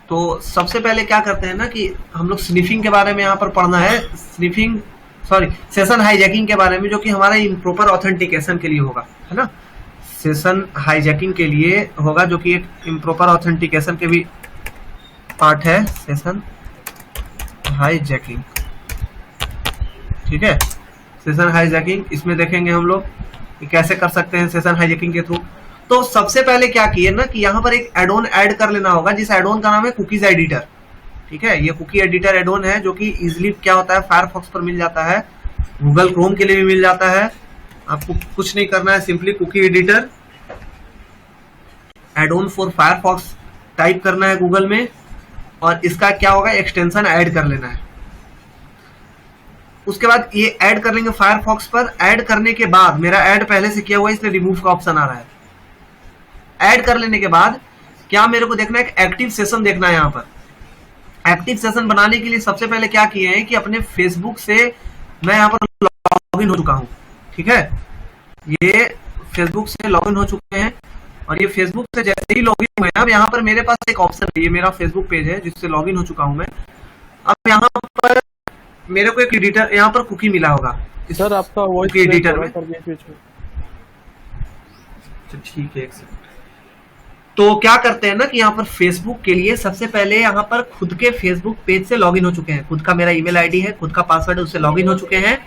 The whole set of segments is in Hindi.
तो सबसे पहले क्या करते हैं ना कि हम लोग स्निफिंग के बारे में यहाँ पर पढ़ना है, स्निफिंग सॉरी सेशन हाईजैकिंग के बारे में, जो कि हमारा इम्प्रॉपर ऑथेंटिकेशन के लिए होगा, है ना। सेशन हाईजैकिंग के लिए होगा, जो कि एक इम्प्रॉपर ऑथेंटिकेशन के भी पार्ट है, सेशन हाईजैकिंग। ठीक है, सेशन हाईजैकिंग इसमें देखेंगे हम लोग कि कैसे कर सकते हैं सेशन हाईजैकिंग के थ्रू। तो सबसे पहले क्या किए ना कि यहाँ पर एक एड ऑन ऐड कर लेना होगा, जिस एड ऑन का नाम है कुकीज एडिटर। ठीक है, ये कुकी एडिटर एड ऑन है, जो कि इजिली क्या होता है फायरफॉक्स पर मिल जाता है, गूगल क्रोम के लिए भी मिल जाता है। आपको कुछ नहीं करना है, simply cookie editor add on for Firefox type करना है गूगल में, और इसका क्या होगा एक्सटेंशन ऐड कर लेना है। उसके बाद ये ऐड कर लेंगे फायरफॉक्स पर। ऐड करने के बाद, मेरा ऐड पहले से किया हुआ है इसलिए रिमूव का ऑप्शन आ रहा है। ऐड कर लेने के बाद क्या मेरे को देखना है, एक एक्टिव सेशन देखना है। यहाँ पर एक्टिव सेशन बनाने के लिए सबसे पहले क्या किए हैं कि अपने फेसबुक से मैं यहाँ पर लॉगिन हो चुका हूँ। ठीक है, ये फेसबुक से लॉगिन हो चुके हैं, और ये फेसबुक से जैसे ही लॉगिन हुए, अब यहाँ पर मेरे पास एक ऑप्शन है, ये मेरा फेसबुक पेज है जिससे लॉगिन हो चुका हूँ मैं। अब यहाँ पर मेरे को एक एडिटर, यहाँ पर कुकी मिला होगा सर आपका वॉइस एडिटर में। बीच में। ठीक है, एक सेकंड। तो क्या करते हैं ना कि यहाँ पर फेसबुक के लिए सबसे पहले यहाँ पर खुद के फेसबुक पेज से लॉगिन हो चुके हैं, खुद का मेरा ईमेल आईडी है, खुद का पासवर्ड है, उससे लॉगिन हो चुके हैं।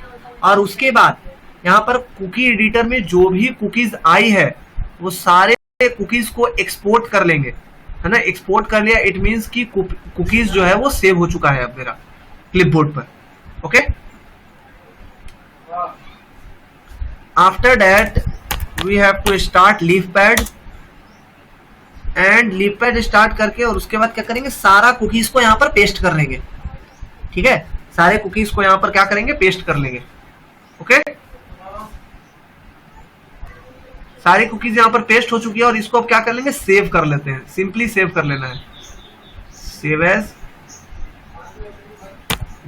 और उसके बाद यहाँ पर कुकी एडिटर में जो भी कुकीज आई है वो सारे कुकीज को एक्सपोर्ट कर लेंगे, है ना। एक्सपोर्ट कर लिया, इट मीन्स कि कुकीज जो है वो सेव हो चुका है अब मेरा क्लिपबोर्ड पर। Okay, after that we have to start Leafpad, and Leafpad start करके और उसके बाद क्या करेंगे, सारा कुकीज को यहाँ पर पेस्ट कर लेंगे। ठीक है, सारे कुकीज को यहाँ पर क्या करेंगे, पेस्ट कर लेंगे। ओके, सारी कुकीज यहाँ पर पेस्ट हो चुकी है, और इसको अब क्या कर लेंगे, सेव कर लेते हैं। सिंपली सेव कर लेना है, save as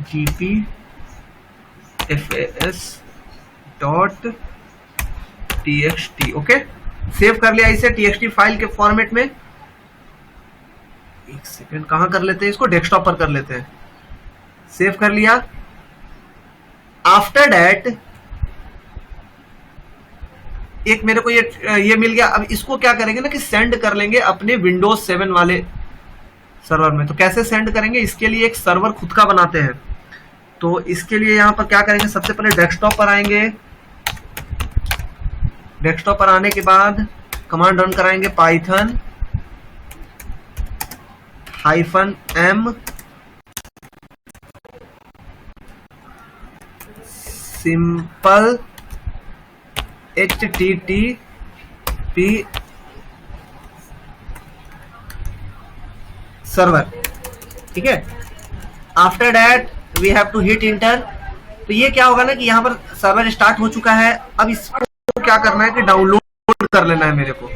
gpfas.txt। Okay, save कर लिया इसे txt फाइल के फॉर्मेट में। एक सेकंड, कहां कर लेते हैं इसको, डेस्कटॉप पर कर लेते हैं। सेव कर लिया। आफ्टर दैट एक मेरे को ये मिल गया। अब इसको क्या करेंगे ना कि सेंड कर लेंगे अपने विंडोज 7 वाले सर्वर में। तो कैसे सेंड करेंगे, इसके लिए एक सर्वर खुद का बनाते हैं। तो इसके लिए यहां पर क्या करेंगे, सबसे पहले डेस्कटॉप पर आएंगे। डेस्कटॉप पर आने के बाद कमांड रन कराएंगे, Python -m simple http server. ठीक है, after that we have to hit enter. तो ये क्या होगा ना कि यहाँ पर सर्वर स्टार्ट हो चुका है। अब इसको क्या करना है कि डाउनलोड कर लेना है मेरे को।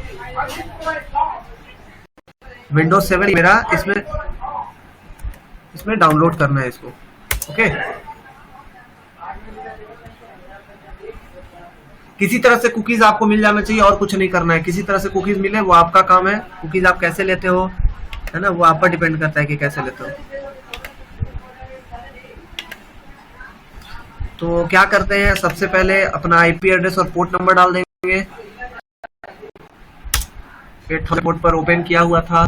विंडोज 7 मेरा इसमें डाउनलोड करना है इसको। ओके, किसी तरह से कुकीज आपको मिल जाना चाहिए, और कुछ नहीं करना है। किसी तरह से कुकीज मिले वो आपका काम है। कुकीज आप कैसे लेते हो, है ना, वो आप पर डिपेंड करता है कि कैसे लेते हो। तो क्या करते हैं, सबसे पहले अपना आईपी एड्रेस और पोर्ट नंबर डाल देंगे। 800 पोर्ट पर ओपन किया हुआ था,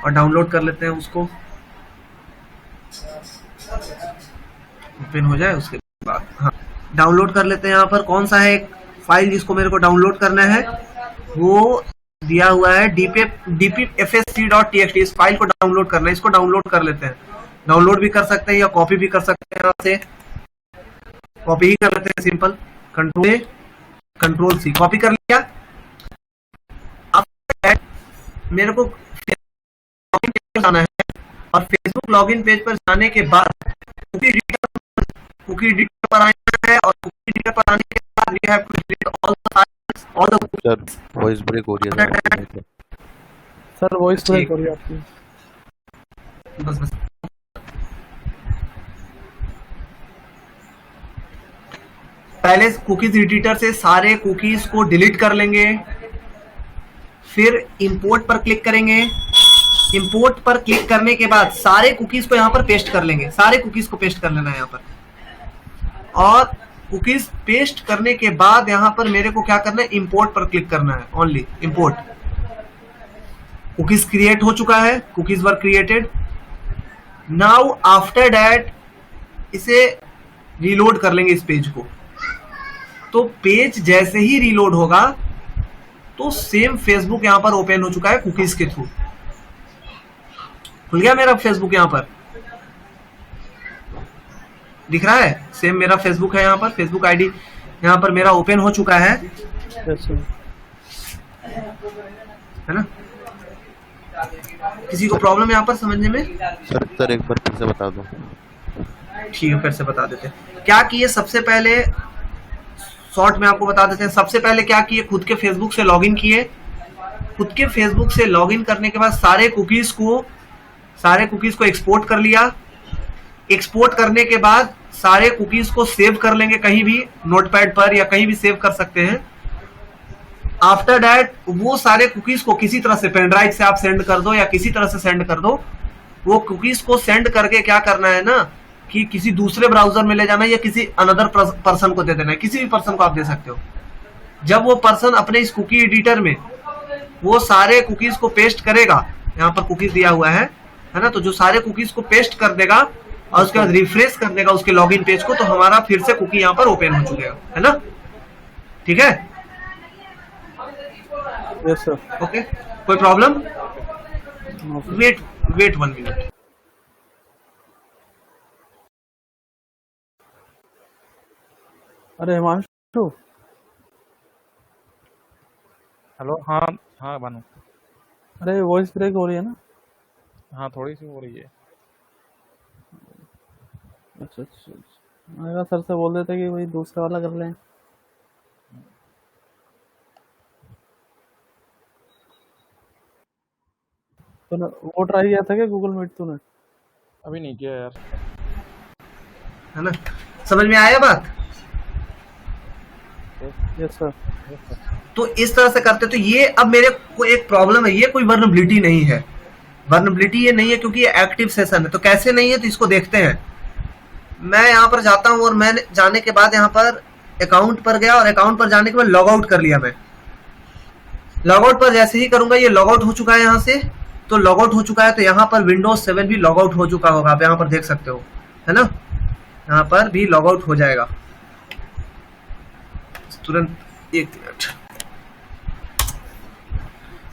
और डाउनलोड कर लेते हैं उसको। ओपन हो जाए उसके बाद हाँ डाउनलोड कर लेते हैं। यहाँ पर कौन सा है फाइल जिसको मेरे को डाउनलोड करना है, वो दिया हुआ है dpfsc.txt। इस फाइल को डाउनलोड करना है, इसको डाउनलोड कर लेते हैं। डाउनलोड भी कर सकते हैं या कॉपी भी कर सकते हैं। यहाँ से कॉपी ही कर लेते हैं, सिंपल कंट्रोल सी कॉपी कर लिया। अब मेरे को लॉगिन पेज पर जाना है, और फेसबुक लॉगिन पेज पर जाने के बाद कुकी एडिटर पर आना है, और कुकी एडिटर पर आने के बाद we have to delete all the files, all the sir voice break हो रही है सर, वॉइस ब्रेक हो रही है आपकी। बस पहले कुकीज एडिटर से सारे कुकीज को डिलीट कर लेंगे, फिर इंपोर्ट पर क्लिक करेंगे। इंपोर्ट पर क्लिक करने के बाद सारे कुकीज को यहाँ पर पेस्ट कर लेंगे, सारे कुकीज को पेस्ट कर लेना है यहाँ पर। और कुकीज पेस्ट करने के बाद यहाँ पर मेरे को क्या करना है, इंपोर्ट पर क्लिक करना है, ओनली इंपोर्ट। कुकीज क्रिएट हो चुका है, cookies were created. Now after that इसे रीलोड कर लेंगे इस पेज को। तो पेज जैसे ही रीलोड होगा तो सेम फेसबुक यहां पर ओपन हो चुका है कुकीज के थ्रू। खुल गया मेरा फेसबुक, यहां पर दिख रहा है, सेम मेरा फेसबुक है, यहां पर फेसबुक आईडी यहां पर मेरा ओपन हो चुका है, है ना। किसी को प्रॉब्लम यहां पर समझने में? सर एक बार फिर से बता दो। ठीक है, फिर से बता देते हैं। क्या किए, सबसे पहले शॉर्ट में आपको बता देते हैं। सबसे पहले क्या किए, खुद के फेसबुक से लॉगिन किए। खुद के फेसबुक से लॉगिन करने के बाद सारे कुकीज को एक्सपोर्ट कर लिया। एक्सपोर्ट करने के बाद सारे कुकीज को सेव कर लेंगे, कहीं भी नोटपैड पर या कहीं भी सेव कर सकते हैं। आफ्टर दैट वो सारे कुकीज को किसी तरह से पेन ड्राइव से आप सेंड कर दो या किसी तरह से सेंड कर दो। वो कुकीज को सेंड करके क्या करना है ना, कि किसी दूसरे ब्राउजर में ले जाना है या किसी अनदर पर्सन को दे देना है। किसी भी पर्सन को आप दे सकते हो। जब वो पर्सन अपने इस कुकी एडिटर में वो सारे कुकीज को पेस्ट करेगा, यहाँ पर कुकीज दिया हुआ है ना, तो जो सारे कुकीज को पेस्ट कर देगा और उसके बाद रिफ्रेश कर देगा उसके लॉगिन पेज को, तो हमारा फिर से कुकी यहाँ पर ओपन हो चुकेगा, है ना। ठीक है, यस सर। ओके, कोई प्रॉब्लम? Wait 1 minute. अरे हिमांशु, हेलो। हाँ हाँ भानु। अरे वॉइस ब्रेक हो रही है ना? हाँ थोड़ी सी हो रही है। अच्छा, मैं कहा सर से बोल देते कि वही दूसरा वाला कर लें। तो वो ट्राई किया था क्या गूगल मीट तूने? अभी नहीं किया यार। है ना, समझ में आया बात? Yes sir. तो इस तरह से करते। तो ये अब मेरे को एक प्रॉब्लम है, ये कोई वर्नेबिलिटी नहीं है, वर्नेबिलिटी ये नहीं है क्योंकि ये एक्टिव सेशन है। तो कैसे नहीं है, तो इसको देखते हैं। मैं यहाँ पर जाता हूँ और मैंने जाने के बाद यहाँ पर अकाउंट पर गया और अकाउंट पर जाने के बाद लॉग आउट कर लिया। मैं लॉग आउट पर जैसे ही करूंगा, ये लॉग आउट हो चुका है यहाँ से, तो लॉग आउट हो चुका है। तो यहाँ पर विंडोज 7 भी लॉग आउट हो चुका होगा, आप यहाँ पर देख सकते हो, है ना। यहाँ पर भी लॉग आउट हो जाएगा तुरंत। 1 मिनट,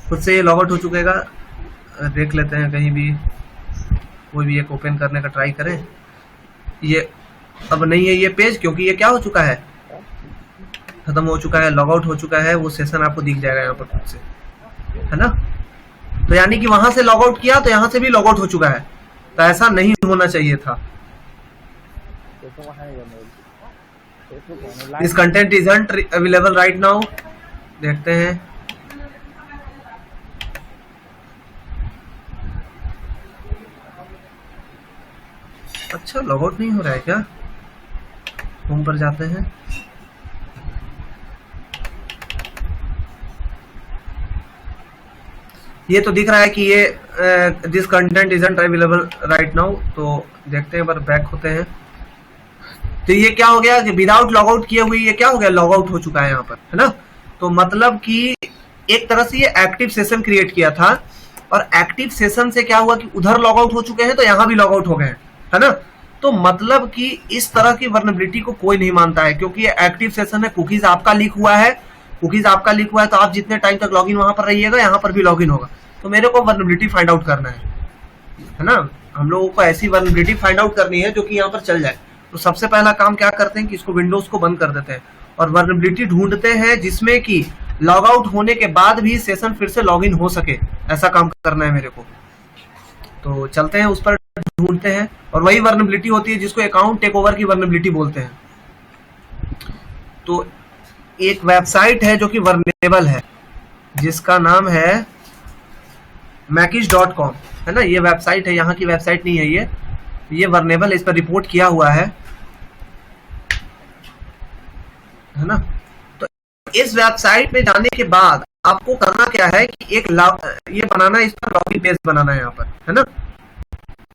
खुद से ये लॉग आउट हो चुकेगा। देख लेते हैं, कहीं भी कोई भी एक ओपन करने का ट्राई करें। ये अब नहीं है ये पेज, क्योंकि ये क्या हो चुका है, खत्म हो चुका है, लॉग आउट हो चुका है। वो सेशन आपको दिख जाएगा यहाँ पर खुद से, है ना। तो यानी कि वहां से लॉग आउट किया तो यहाँ से भी लॉग आउट हो चुका है। तो ऐसा नहीं होना चाहिए था। This content isn't available right now. देखते हैं, अच्छा लॉग आउट नहीं हो रहा है क्या? होम पर जाते हैं, ये तो दिख रहा है कि ये this content isn't available right now. तो देखते हैं, पर बैक होते हैं। तो ये क्या हो गया कि विदाउट लॉग आउट किए हुए ये क्या हो गया, लॉग आउट हो चुका है यहाँ पर, है ना। तो मतलब कि एक तरह से ये एक्टिव सेशन क्रिएट किया था, और एक्टिव सेशन से क्या हुआ कि उधर लॉग आउट हो चुके हैं तो यहाँ भी लॉग आउट हो गए हैं, है ना। तो मतलब कि इस तरह की वर्नेबिलिटी को कोई नहीं मानता है, क्योंकि ये एक्टिव सेशन है। कुकीज आपका लीक हुआ है, कुकीज आपका लीक हुआ है, तो आप जितने टाइम तक लॉगिन वहां पर रहिएगा, यहाँ पर भी लॉगिन होगा। तो मेरे को वर्नेबिलिटी फाइंड आउट करना है ना। हम लोगों को ऐसी वर्नेबिलिटी फाइंड आउट करनी है जो कि यहाँ पर चल जाए। तो सबसे पहला काम क्या करते हैं कि इसको विंडोज को बंद कर देते हैं और वर्नेबिलिटी ढूंढते हैं जिसमें कि लॉग आउट होने के बाद भी सेशन फिर से लॉगिन हो सके। ऐसा काम करना है मेरे को। तो चलते हैं, उस पर ढूंढते हैं, और वही वर्नेबिलिटी होती है जिसको अकाउंट टेक ओवर की वर्नेबिलिटी बोलते हैं। तो एक वेबसाइट है जो कि वर्नेबल है, जिसका नाम है makish.com, है ना। ये वेबसाइट है, यहाँ की वेबसाइट नहीं है ये वर्नेबल, इस पर रिपोर्ट किया हुआ है ना। तो इस वेबसाइट में जाने के बाद आपको करना क्या है कि ये बनाना है, इस पर लॉगिन पेज बनाना है यहाँ पर, है ना।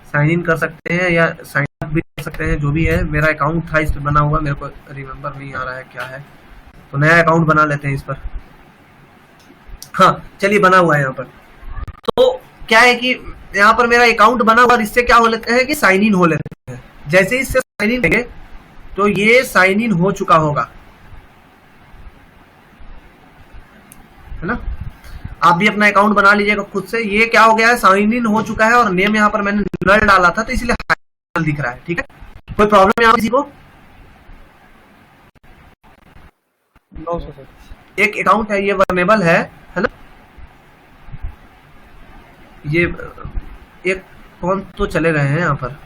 साइन इन कर सकते हैं या साइन अप भी कर सकते हैं, जो भी है। मेरा अकाउंट था इस पर बना हुआ, मेरे को रिमेम्बर नहीं आ रहा है क्या है, तो नया अकाउंट बना लेते हैं इस पर। हाँ चलिए, बना हुआ है यहाँ पर। तो क्या है कि यहाँ पर मेरा अकाउंट बना हुआ, और इससे क्या हो लेते हैं कि साइन इन हो लेते हैं। जैसे ही इससे साइन इन करेंगे तो ये साइन इन हो चुका होगा, है ना। आप भी अपना अकाउंट बना लीजिएगा खुद से। ये क्या हो गया है, साइन इन हो चुका है, और नेम यहाँ पर मैंने नल डाला था तो इसलिए नल दिख रहा है। ठीक है, कोई प्रॉब्लम यहाँ किसी को? No sir. एक अकाउंट है, ये वर्नेबल है ना। ये एक कौन तो चले गए हैं यहाँ पर,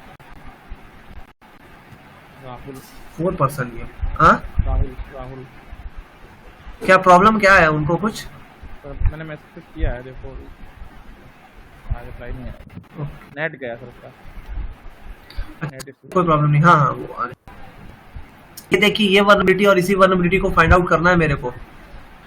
राहुल 4 पर्सन। ये हाँ, राहुल राहुल क्या प्रॉब्लम क्या है उनको कुछ? सर मैंने मैसेज किया है, देखो रिप्लाई नहीं आया, नेट गया सर उसका, नेट इशू। कोई प्रॉब्लम नहीं। हाँ हाँ, वो आ रहे। ये देखिए, ये वर्नेबिलिटी और इसी वर्नेबिलिटी को फाइंड आउट करना है मेरे को,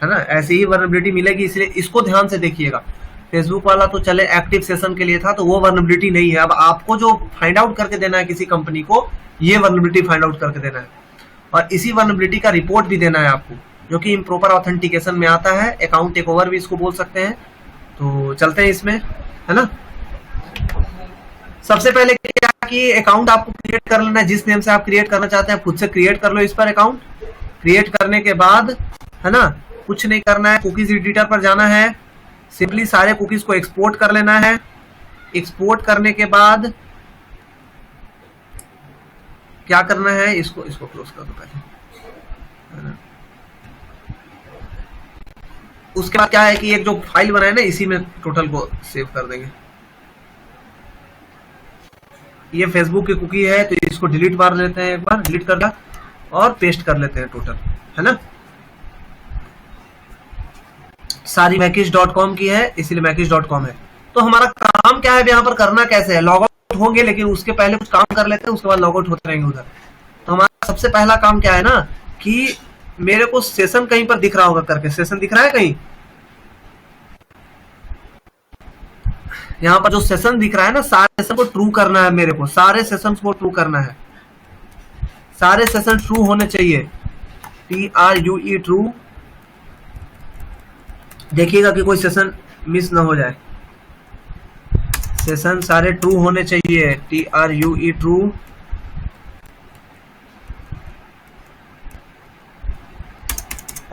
है ना। ऐसी ही वर्नेबिलिटी मिलेगी, इसलिए इसको ध्यान से देखिएगा। फेसबुक वाला तो चले एक्टिव सेशन के लिए था, तो वो वर्नेबिलिटी नहीं है। अब आपको जो फाइंड आउट करके देना है किसी कंपनी को, ये वर्नेबिलिटी फाइंड आउट करके देना है, और इसी वर्नेबिलिटी का रिपोर्ट भी देना है आपको, जो कि इम्प्रॉपर ऑथेंटिकेशन में आता है। अकाउंट टेक ओवर भी इसको बोल सकते हैं। तो चलते हैं इसमें, है ना। सबसे पहले क्या कि अकाउंट आपको क्रिएट कर लेना है। जिस नेम से आप क्रिएट करना चाहते हैं खुद से क्रिएट कर लो इस पर अकाउंट। क्रिएट करने के बाद, है ना, कुछ नहीं करना है, कुकीज एडिटर पर जाना है, सिंपली सारे कुकीज को एक्सपोर्ट कर लेना है। एक्सपोर्ट करने के बाद क्या करना है, इसको क्लोज कर दो पहले, है ना। उसके बाद क्या है कि एक जो फाइल बनाए ना, इसी में टोटल को सेव कर देंगे। ये फेसबुक की कुकी है, तो इसको डिलीट मार लेते हैं, एक बार डिलीट कर दिया, और पेस्ट कर लेते हैं टोटल, है ना। सारी मैकिश.com की है, इसीलिए मैकिश.com है। तो हमारा काम क्या है यहाँ पर, करना कैसे है, लॉग आउट होंगे, लेकिन उसके पहले कुछ काम कर लेते हैं, उसके बाद लॉग आउट होते रहेंगे उधर। तो हमारा सबसे पहला काम क्या है ना, कि मेरे को सेशन कहीं पर दिख रहा होगा करके, सेशन दिख रहा है कहीं, यहाँ पर जो सेशन दिख रहा है ना, सारे सेशन को ट्रू करना है मेरे को, सारे सेशन को ट्रू करना है, सारे सेशन ट्रू होने चाहिए, TRUE ट्रू। देखिएगा कि कोई सेशन मिस ना हो जाए, सेशन सारे ट्रू होने चाहिए, TRUE true.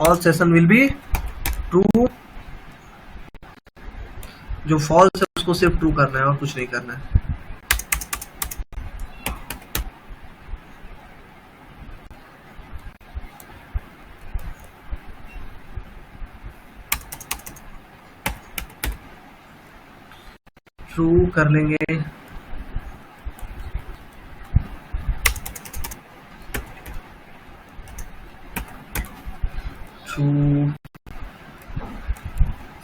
All session will be true. जो फॉल्स है उसको सिर्फ ट्रू करना है, और कुछ नहीं करना है। ट्रू कर लेंगे। ट्रू,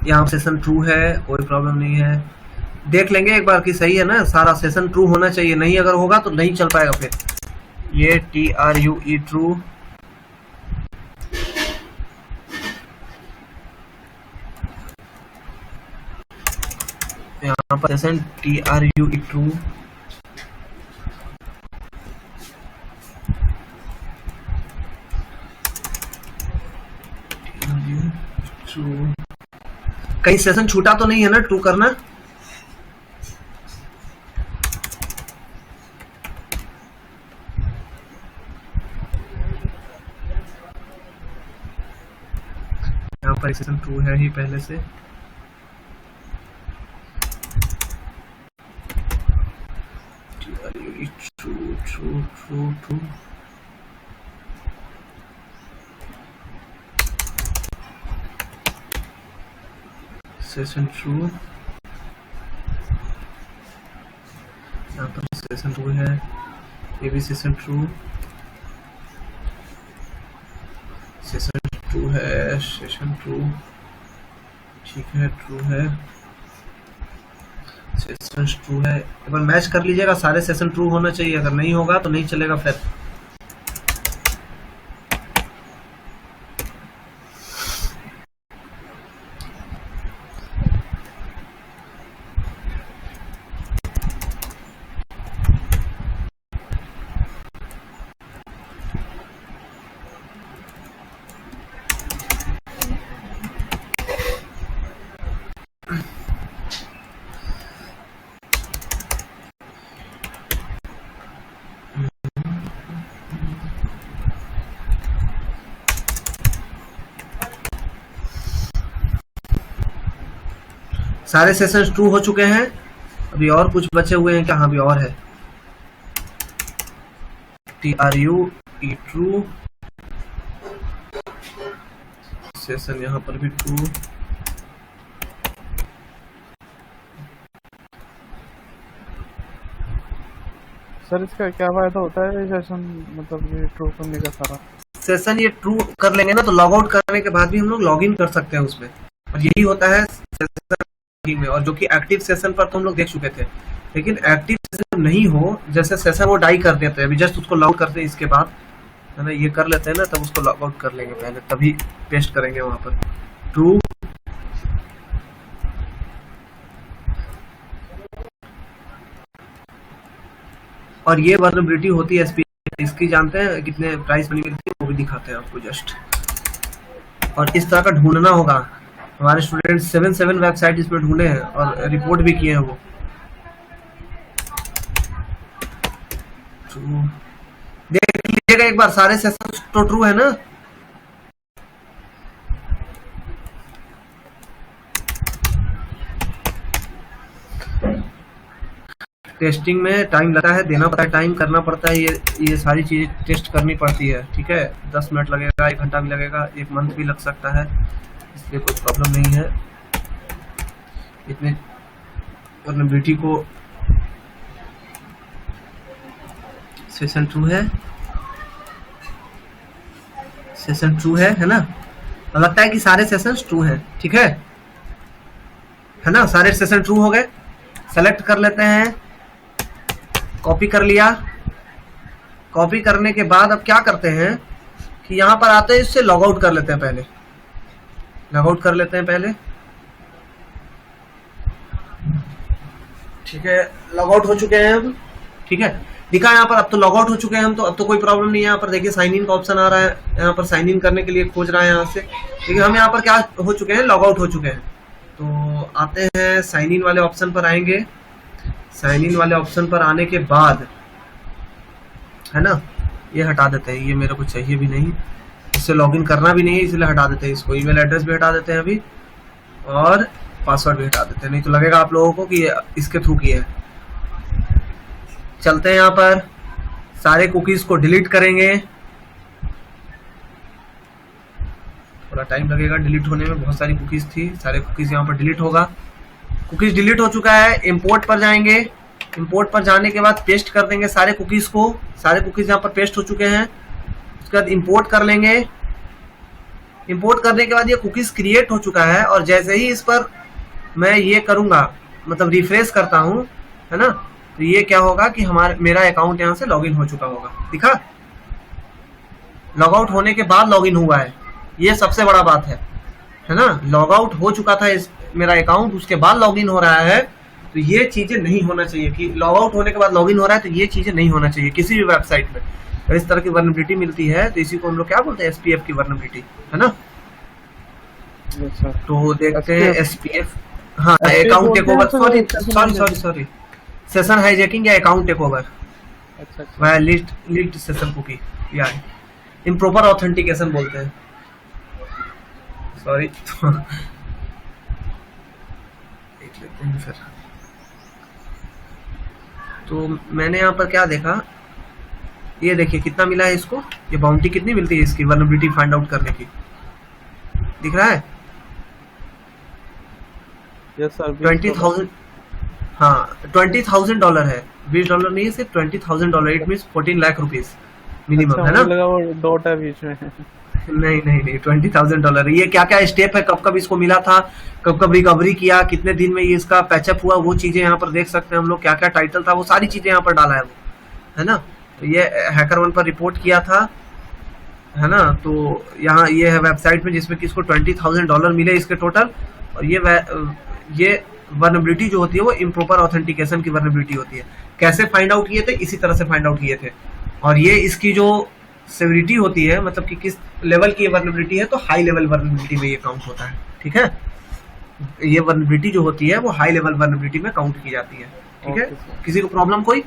यहाँ सेशन ट्रू है, कोई प्रॉब्लम नहीं है। देख लेंगे एक बार कि सही है ना, सारा सेशन ट्रू होना चाहिए, नहीं अगर होगा तो नहीं चल पाएगा फिर। ये TRUE ट्रू, यहाँ पर सेशन TRUE ट्रू। ट्रू, कहीं सेशन छूटा तो नहीं है ना ट्रू करना। यहाँ पर सेशन ट्रू है ही पहले से। True true true true, session true, यहाँ पर सेशन ट्रू है, ये भी सेशन ट्रू, सेशन ट्रू है, सेशन ट्रू, ठीक है, ट्रू है, सेशन ट्रू है। एक बार मैच कर लीजिएगा, सारे सेशन ट्रू होना चाहिए, अगर नहीं होगा तो नहीं चलेगा फिर। सारे सेशंस ट्रू हो चुके हैं। अभी और कुछ बचे हुए हैं क्या? हाँ, अभी और है। TRUE ट्रू, सेशन यहाँ पर भी ट्रू। सर इसका क्या फायदा होता है सेशन, मतलब ये ट्रू करने का सारा? सेशन ये ट्रू कर लेंगे ना तो लॉग आउट करने के बाद भी हम लोग लॉग इन कर सकते हैं उसमें, और यही होता है सेशन में। और जो कि एक्टिव सेशन पर तो हम लोग देख चुके थे, लेकिन एक्टिव सेशन नहीं हो, जैसे सेशन वो डाई कर देते हैं, अभी जस्ट उसको लॉग करते हैं, इसके बाद है ना ये कर लेते हैं ना, तब उसको लॉग आउट कर लेंगे पहले, तभी पेस्ट करेंगे वहां पर ट्रू। और ये वल्नरेबिलिटी होती है एसपीएफ, इसकी जानते हैं कितने प्राइस मनी मिलती है, वो भी दिखाते हैं आपको जस्ट। और इस तरह का ढूंढना होगा। हमारे स्टूडेंट 7 वेबसाइट इसमें ढूंढे हैं और रिपोर्ट भी किए हैं वो। देख लीजिएगा एक बार, सारे सेशन तो ट्रू है ना। टेस्टिंग में टाइम लगता है, देना पड़ता है, टाइम करना पड़ता है, ये सारी चीजें टेस्ट करनी पड़ती है। ठीक है, 10 मिनट लगेगा, 1 घंटा भी लगेगा, 1 मंथ भी लग सकता है, इसलिए कोई प्रॉब्लम नहीं है। इतने वल्नरेबिलिटी को सेशन ट्रू है, सेशन ट्रू है ना। तो लगता है कि सारे सेशन ट्रू हैं। ठीक है ना, सारे सेशन ट्रू हो गए। सेलेक्ट कर लेते हैं, कॉपी कर लिया। कॉपी करने के बाद अब क्या करते हैं कि यहां पर आते हैं, इससे लॉग आउट कर लेते हैं पहले, लॉग आउट कर लेते हैं पहले। ठीक है, लॉग आउट हो चुके हैं अब। ठीक है, दिखा यहाँ पर, अब तो लॉग आउट हो चुके हैं हम, तो अब तो कोई प्रॉब्लम नहीं है। यहाँ पर देखिए साइन इन का ऑप्शन आ रहा है, यहाँ पर साइन इन करने के लिए खोज रहा है यहाँ से, लेकिन हम यहाँ पर क्या हो चुके हैं, लॉग आउट हो चुके हैं। तो आते हैं साइन इन वाले ऑप्शन पर आएंगे। साइन इन वाले ऑप्शन पर आने के बाद है ना, ये हटा देते हैं, ये मेरे को चाहिए भी नहीं, इससे लॉगिन करना भी नहीं है, इसलिए हटा देते हैं इसको। ईमेल एड्रेस भी हटा देते हैं अभी, और पासवर्ड भी हटा देते हैं, नहीं तो लगेगा आप लोगों को कि ये इसके थ्रू किया है। चलते हैं यहाँ पर, सारे कुकीज को डिलीट करेंगे। थोड़ा टाइम लगेगा डिलीट होने में, बहुत सारी कुकीज थी, सारे कुकीज यहाँ पर डिलीट होगा। कुकीज डिलीट हो चुका है। इंपोर्ट पर जाएंगे, इंपोर्ट पर जाने के बाद पेस्ट कर देंगे सारे कुकीज को। सारे कुकीज यहाँ पर पेस्ट हो चुके हैं। उसके बाद इंपोर्ट कर लेंगे। इंपोर्ट करने के बाद ये कुकीज क्रिएट हो चुका है, और जैसे ही इस पर मैं ये करूंगा, मतलब रिफ्रेश करता हूं, है ना, तो ये क्या होगा कि मेरा अकाउंट यहाँ से लॉगिन हो चुका होगा। दिखा, लॉग आउट होने के बाद लॉगिन हुआ है, ये सबसे बड़ा बात है ना। लॉग आउट हो चुका था मेरा अकाउंट, उसके बाद लॉगिन हो रहा है, तो ये चीजें नहीं होना चाहिए कि लॉग आउट होने के बाद लॉगिन हो रहा है, तो ये चीजें नहीं होना चाहिए किसी भी वेबसाइट में। अगर इस तरह की वल्नरेबिलिटी मिलती है तो इसी को हम लोग क्या बोलते हैं, एसपीएफ की वल्नरेबिलिटी, है ना। तो देखते हैं एसपीएफ, हाँ, account take over, sorry session hijacking या अकाउंट टेक ओवर, वह लिस्ट सेशन कुकी या इम्प्रॉपर ऑथेंटिकेशन बोलते हैं, सॉरी। देख लेते हैं फिर। तो मैंने यहाँ पर क्या देखा, ये देखिए कितना मिला है इसको, ये बाउंटी कितनी मिलती है इसकी वल्नरेबिलिटी फाइंड आउट करने की, दिख रहा है? यस सर, 20,000, हाँ $20,000 है, $20 नहीं है, सिर्फ $20,000। It means 14 lakh rupees minimum, है ना। लगा वो डॉट है बीच में। नहीं $20,000। ये क्या क्या स्टेप है, कब कब इसको मिला था, कब कब रिकवरी किया, कितने दिन में ये इसका पैचअप हुआ, वो चीजें यहाँ पर देख सकते हैं हम लोग। क्या क्या टाइटल था, वो सारी चीजें यहाँ पर डाला है वो, है ना। तो ये हैकर1 पर रिपोर्ट किया था, है ना। तो यहाँ ये है वेबसाइट में जिसमें कि इसको $20,000 मिले इसके टोटल। और ये वल्नरेबिलिटी जो होती है वो इम्प्रॉपर ऑथेंटिकेशन की वल्नरेबिलिटी होती है। कैसे फाइंड आउट किए थे, इसी तरह से फाइंड आउट किए थे। और ये इसकी जो सेवरिटी होती है, मतलब कि किस लेवल की वल्नरेबिलिटी है, तो हाई लेवल वल्नरेबिलिटी में ये काउंट होता है। ठीक है, ये वल्नरेबिलिटी जो होती है वो हाई लेवल वल्नरेबिलिटी में काउंट की जाती है। ठीक है, किसी को प्रॉब्लम कोई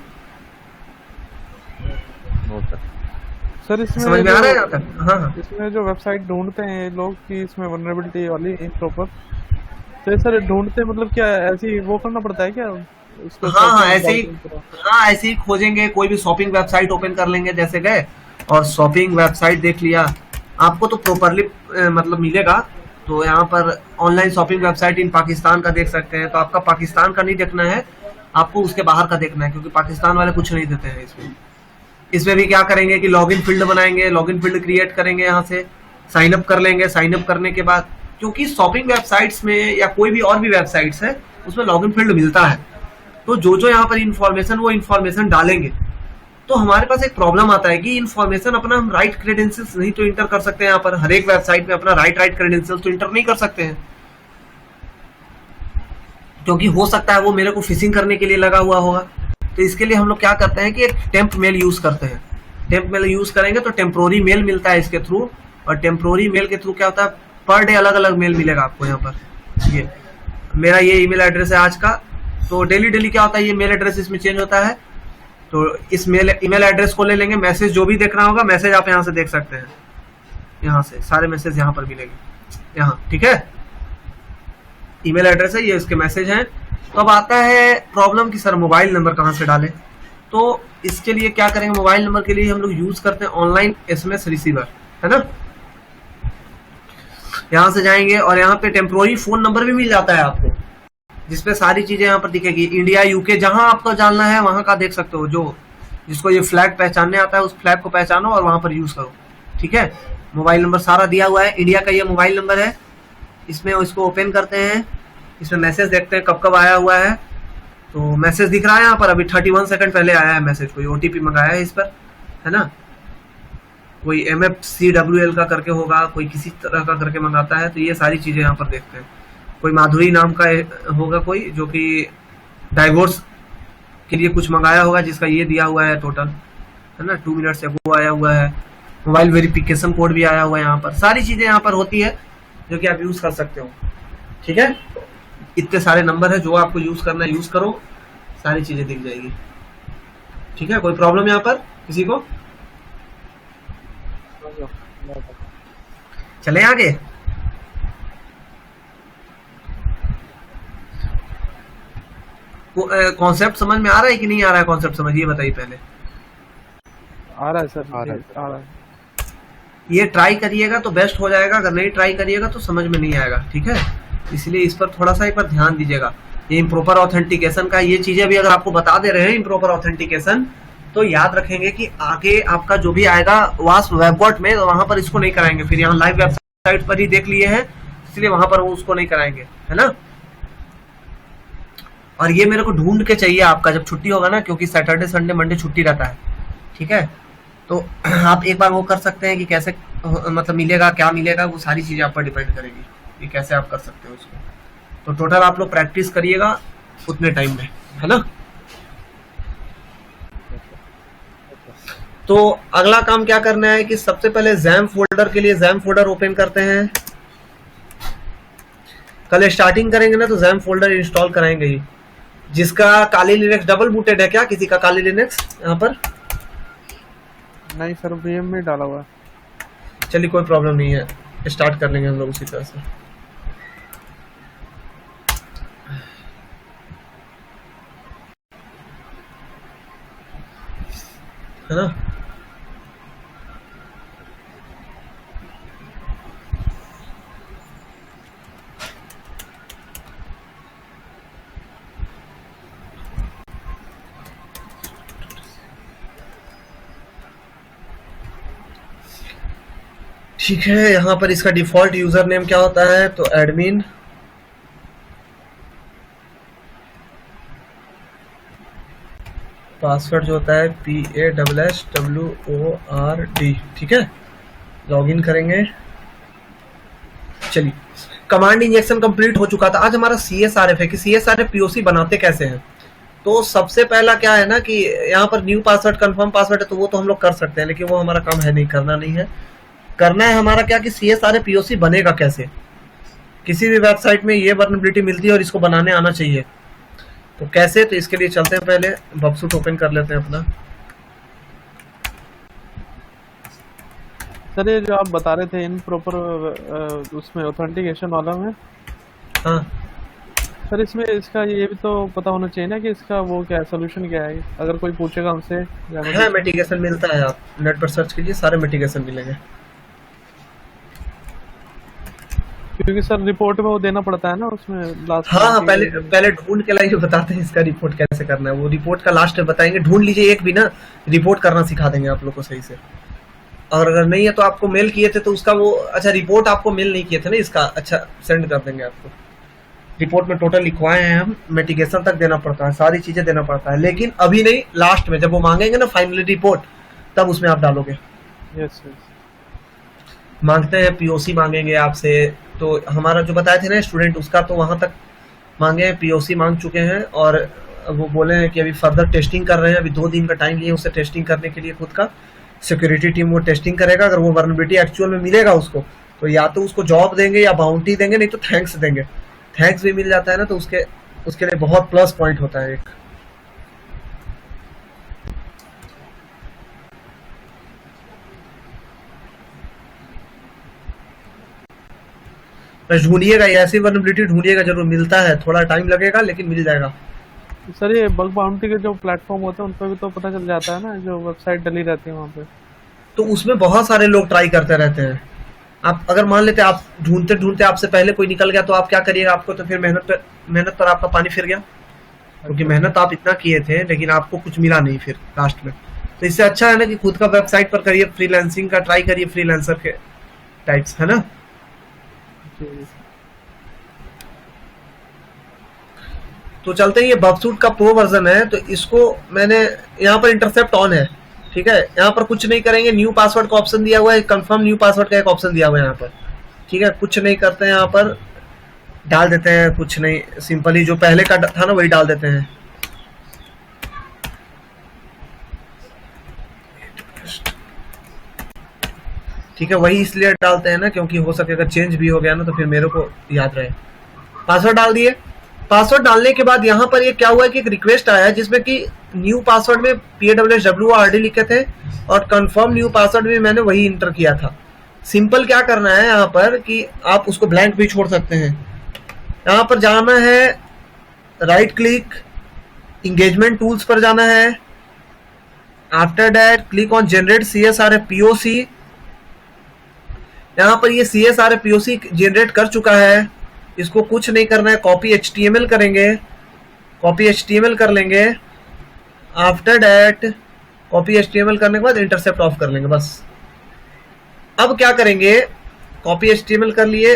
सर इसमें समझ में आ रहा है यहाँ तक? हाँ, इसमें जो वेबसाइट ढूंढते हैं लोग कि इसमें वल्नरेबिलिटी वाली इम्प्रॉपर, तो ये सर ढूंढते मतलब क्या ऐसी वो करना पड़ता है क्या उसको हाँ हाँ, सर्च ऐसे ही, डालते हैं पूरा? हाँ ऐसे ही खोजेंगे, कोई भी शॉपिंग वेबसाइट ओपन कर लेंगे, जैसे गए और शॉपिंग वेबसाइट देख लिया, आपको तो प्रॉपरली मतलब मिलेगा। तो यहाँ पर ऑनलाइन शॉपिंग वेबसाइट इन पाकिस्तान का देख सकते हैं। तो आपका पाकिस्तान का नहीं देखना है, आपको उसके बाहर का देखना है, क्योंकि पाकिस्तान वाले कुछ नहीं देते हैं इसमें। इसमें भी क्या करेंगे कि लॉगिन फील्ड बनाएंगे, लॉगिन फील्ड क्रिएट करेंगे, यहाँ से साइन अप कर लेंगे। साइन अप करने के बाद, क्योंकि शॉपिंग वेबसाइट्स में या कोई भी और भी वेबसाइट्स है उसमें लॉगिन फील्ड मिलता है, तो जो जो यहाँ पर इंफॉर्मेशन वो इंफॉर्मेशन डालेंगे। तो हमारे पास एक प्रॉब्लम आता है कि इंफॉर्मेशन अपना हम राइट क्रेडेंशियल्स नहीं तो इंटर कर सकते हैं। यहाँ पर हर एक वेबसाइट में अपना राइट क्रेडेंशियल्स तो इंटर नहीं कर सकते हैं, क्योंकि हो सकता है वो मेरे को फिशिंग करने के लिए लगा हुआ होगा। तो इसके लिए हम लोग क्या करते हैं कि एक टेम्प मेल यूज करते हैं। टेम्प मेल यूज करेंगे तो टेम्पोरी मेल मिलता है इसके थ्रू, और टेम्पोरी मेल के थ्रू क्या होता है, पर डे अलग अलग मेल मिलेगा आपको। यहाँ पर ये मेरा ये ईमेल एड्रेस है आज का, तो डेली डेली क्या होता है, ये मेल एड्रेस इसमें चेंज होता है। तो इस ईमेल एड्रेस को ले लेंगे, मैसेज जो भी देखना होगा मैसेज आप यहाँ से देख सकते हैं, यहाँ से सारे मैसेज यहाँ पर मिलेंगे यहाँ, ठीक है। ईमेल एड्रेस है ये, इसके मैसेज हैं। तो अब आता है प्रॉब्लम कि सर मोबाइल नंबर कहाँ से डालें। तो इसके लिए क्या करेंगे, मोबाइल नंबर के लिए हम लोग यूज करते हैं ऑनलाइन एसएमएस रिसीवर, है ना। यहाँ से जाएंगे और यहाँ पे टेम्पोरी फोन नंबर भी मिल जाता है आपको, जिसपे सारी चीजें यहाँ पर दिखेगी, इंडिया यूके जहां आपको जानना है वहां का देख सकते हो। जो जिसको ये फ्लैग पहचानने आता है उस फ्लैग को पहचानो और वहां पर यूज करो, ठीक है। मोबाइल नंबर सारा दिया हुआ है, इंडिया का ये मोबाइल नंबर है। इसमें इसको ओपन करते हैं, इसमें मैसेज देखते हैं कब कब आया हुआ है। तो मैसेज दिख रहा है यहाँ पर, अभी 31 सेकंड पहले आया है मैसेज, कोई ओटीपी मंगाया है इस पर, है ना। कोई MFCWL का करके होगा, कोई किसी तरह का करके मंगाता है। तो ये सारी चीजें यहाँ पर देखते हैं। कोई माधुरी नाम का होगा कोई, जो कि डाइवोर्स के लिए कुछ मंगाया होगा, जिसका ये दिया हुआ है टोटल, है ना। 2 मिनट से वो आया हुआ है। मोबाइल वेरिफिकेशन कोड भी आया हुआ है। यहाँ पर सारी चीजें यहाँ पर होती है जो कि आप यूज कर सकते हो, ठीक है। इतने सारे नंबर है, जो आपको यूज करना है यूज करो, सारी चीजें दिख जाएगी, ठीक है। कोई प्रॉब्लम यहाँ पर किसी को? चले आगे। कॉन्सेप्ट समझ में आ रहा है कि नहीं आ रहा है? कॉन्सेप्ट समझ, ये बताइए पहले। आ रहा है सर, आ रहा है। आ रहा है। ये ट्राई करिएगा तो बेस्ट हो जाएगा, अगर नहीं ट्राई करिएगा तो समझ में नहीं आएगा, ठीक है। इसलिए इस पर थोड़ा सा एक बार ध्यान दीजिएगा। ये इम्प्रॉपर ऑथेंटिकेशन का, ये चीजें भी अगर आपको बता दे रहे हैं इम्प्रॉपर ऑथेंटिकेशन, तो याद रखेंगे कि आगे आपका जो भी आएगा वास्प वेबबॉट में, तो वहां पर इसको नहीं कराएंगे। फिर यहाँ लाइव वेबसाइट पर ही देख लिए हैं, इसलिए वहां पर वो उसको नहीं कराएंगे, है ना। और ये मेरे को ढूंढ के चाहिए आपका जब छुट्टी होगा ना, क्योंकि सैटरडे संडे मंडे छुट्टी रहता है, ठीक है। तो आप एक बार वो कर सकते हैं कि कैसे मतलब मिलेगा, क्या मिलेगा, वो सारी चीजें आप पर डिपेंड करेगी कि कैसे आप कर सकते हो इसको। तो टोटल आप लोग प्रैक्टिस करिएगा उतने टाइम में, है ना। तो अगला काम क्या करना है कि सबसे पहले जैम फोल्डर के लिए जैम फोल्डर ओपन करते हैं। कल स्टार्टिंग करेंगे ना, तो जैम फोल्डर इंस्टॉल कराएंगे ही। जिसका काली लिनक्स डबल बूटेड है क्या? किसी का काली लिनक्स यहाँ पर? नहीं सर, VM में डाला हुआ है। चलिए कोई प्रॉब्लम नहीं है, स्टार्ट कर लेंगे हम लोग उसी तरह से, है ना। ठीक है, यहाँ पर इसका डिफॉल्ट यूजर नेम क्या होता है? तो एडमिन पासवर्ड जो होता है PASSWORD, ठीक है। लॉगिन करेंगे। चलिए, कमांड इंजेक्शन कंप्लीट हो चुका था। आज हमारा CSRF है कि CSRF POC बनाते कैसे हैं। तो सबसे पहला क्या है ना कि यहाँ पर न्यू पासवर्ड कंफर्म पासवर्ड है, तो वो तो हम लोग कर सकते हैं, लेकिन वो हमारा काम है नहीं, करना नहीं है। करना है हमारा क्या कि CSRF POC बनेगा कैसे। किसी भी वेबसाइट में ये वर्नेबिलिटी मिलती है और इसको बनाने आना चाहिए। तो कैसे, तो इसके लिए चलते हैं, पहले बबसूट ओपन कर लेते हैं अपना। सर ये जो आप बता रहे थे इन प्रॉपर उसमें ऑथेंटिकेशन वाला में, हाँ, सर इसमें इसका ये भी तो पता होना चाहिए ना कि इसका वो क्या है, सोल्यूशन क्या है, अगर कोई पूछेगा हमसे या है मतलब। मिटिगेशन मिलता है, आप नेट पर सर्च कीजिए, सारे मिटिगेशन मिलेंगे। क्योंकि सर रिपोर्ट में वो देना पड़ता है ना उसमें लास्ट हाँ हाँ, पहले पहले ढूंढ के लाइए, बताते हैं इसका रिपोर्ट कैसे करना है। वो रिपोर्ट का लास्ट में बताएंगे, ढूंढ लीजिए एक भी ना, रिपोर्ट करना सिखा देंगे आप लोग को सही से। और अगर नहीं है तो आपको मेल किए थे तो उसका वो, अच्छा रिपोर्ट आपको मेल नहीं किए थे ना इसका, अच्छा सेंड कर देंगे आपको। रिपोर्ट में टोटल लिखवाए हैं हम, मिटिगेशन तक देना पड़ता है, सारी चीजें देना पड़ता है, लेकिन अभी नहीं, लास्ट में जब वो मांगेंगे ना फाइनली रिपोर्ट, तब उसमें आप डालोगे। यस मांगते हैं पीओसी मांगेंगे आपसे, तो हमारा जो बताए थे ना स्टूडेंट, उसका तो वहां तक मांगे हैं, पीओसी मांग चुके हैं, और वो बोले हैं कि अभी फर्दर टेस्टिंग कर रहे हैं। अभी 2 दिन का टाइम लिए उसे टेस्टिंग करने के लिए, खुद का सिक्योरिटी टीम वो टेस्टिंग करेगा। अगर वो वल्नरेबिलिटी एक्चुअल में मिलेगा उसको, तो या तो उसको जॉब देंगे या बाउंटी देंगे, नहीं तो थैंक्स देंगे। थैंक्स भी मिल जाता है ना, तो उसके लिए बहुत प्लस पॉइंट होता है एक। बस ढूंढिएगा, ऐसी वल्नरेबिलिटी ढूंढिएगा, जरूर मिलता है, थोड़ा टाइम लगेगा लेकिन मिल जाएगा। सर ये बग बाउंटी के जो प्लेटफॉर्म होते हैं उन पर भी तो पता चल जाता है ना, जो वेबसाइट डली रहती है वहाँ पे। तो उसमें बहुत सारे लोग ट्राई करते रहते हैं। आप अगर मान लेते आप ढूंढते ढूंढते आपसे पहले कोई निकल गया, तो आप क्या करिएगा, आपको तो फिर मेहनत पर आपका पानी फिर गया, क्योंकि मेहनत आप इतना किए थे लेकिन आपको कुछ मिला नहीं फिर लास्ट में। तो इससे अच्छा है ना कि खुद का वेबसाइट पर करिए, फ्रीलांसिंग का ट्राई करिए, फ्रीलांसर के टाइप्स, है ना। तो चलते हैं, ये बबसूट का प्रो वर्जन है, तो इसको मैंने यहाँ पर इंटरसेप्ट ऑन है, ठीक है। यहाँ पर कुछ नहीं करेंगे, न्यू पासवर्ड का ऑप्शन दिया हुआ है, कंफर्म न्यू पासवर्ड का एक ऑप्शन दिया हुआ है यहाँ पर, ठीक है। कुछ नहीं करते हैं, यहाँ पर डाल देते हैं, कुछ नहीं, सिंपली जो पहले का था ना वही डाल देते हैं। ठीक है, वही इसलिए डालते हैं ना क्योंकि हो सके अगर चेंज भी हो गया ना तो फिर मेरे को याद रहे। पासवर्ड डाल दिए। पासवर्ड डालने के बाद यहाँ पर ये क्या हुआ है कि एक रिक्वेस्ट आया है जिसमें कि न्यू पासवर्ड में PWSWRD लिखे थे, और कंफर्म न्यू पासवर्ड में मैंने वही इंटर किया था। सिंपल क्या करना है यहाँ पर कि आप उसको ब्लैंक भी छोड़ सकते हैं। यहाँ पर जाना है, राइट क्लिक, इंगेजमेंट टूल्स पर जाना है। After that click on generate CSRF POC। यहाँ पर ये CSRF POC जनरेट कर चुका है, इसको कुछ नहीं करना है, कॉपी HTML करेंगे, कॉपी HTML कर लेंगे। आफ्टर दैट कॉपी HTML करने के बाद इंटरसेप्ट ऑफ कर लेंगे बस। अब क्या करेंगे, कॉपी HTML कर लिए,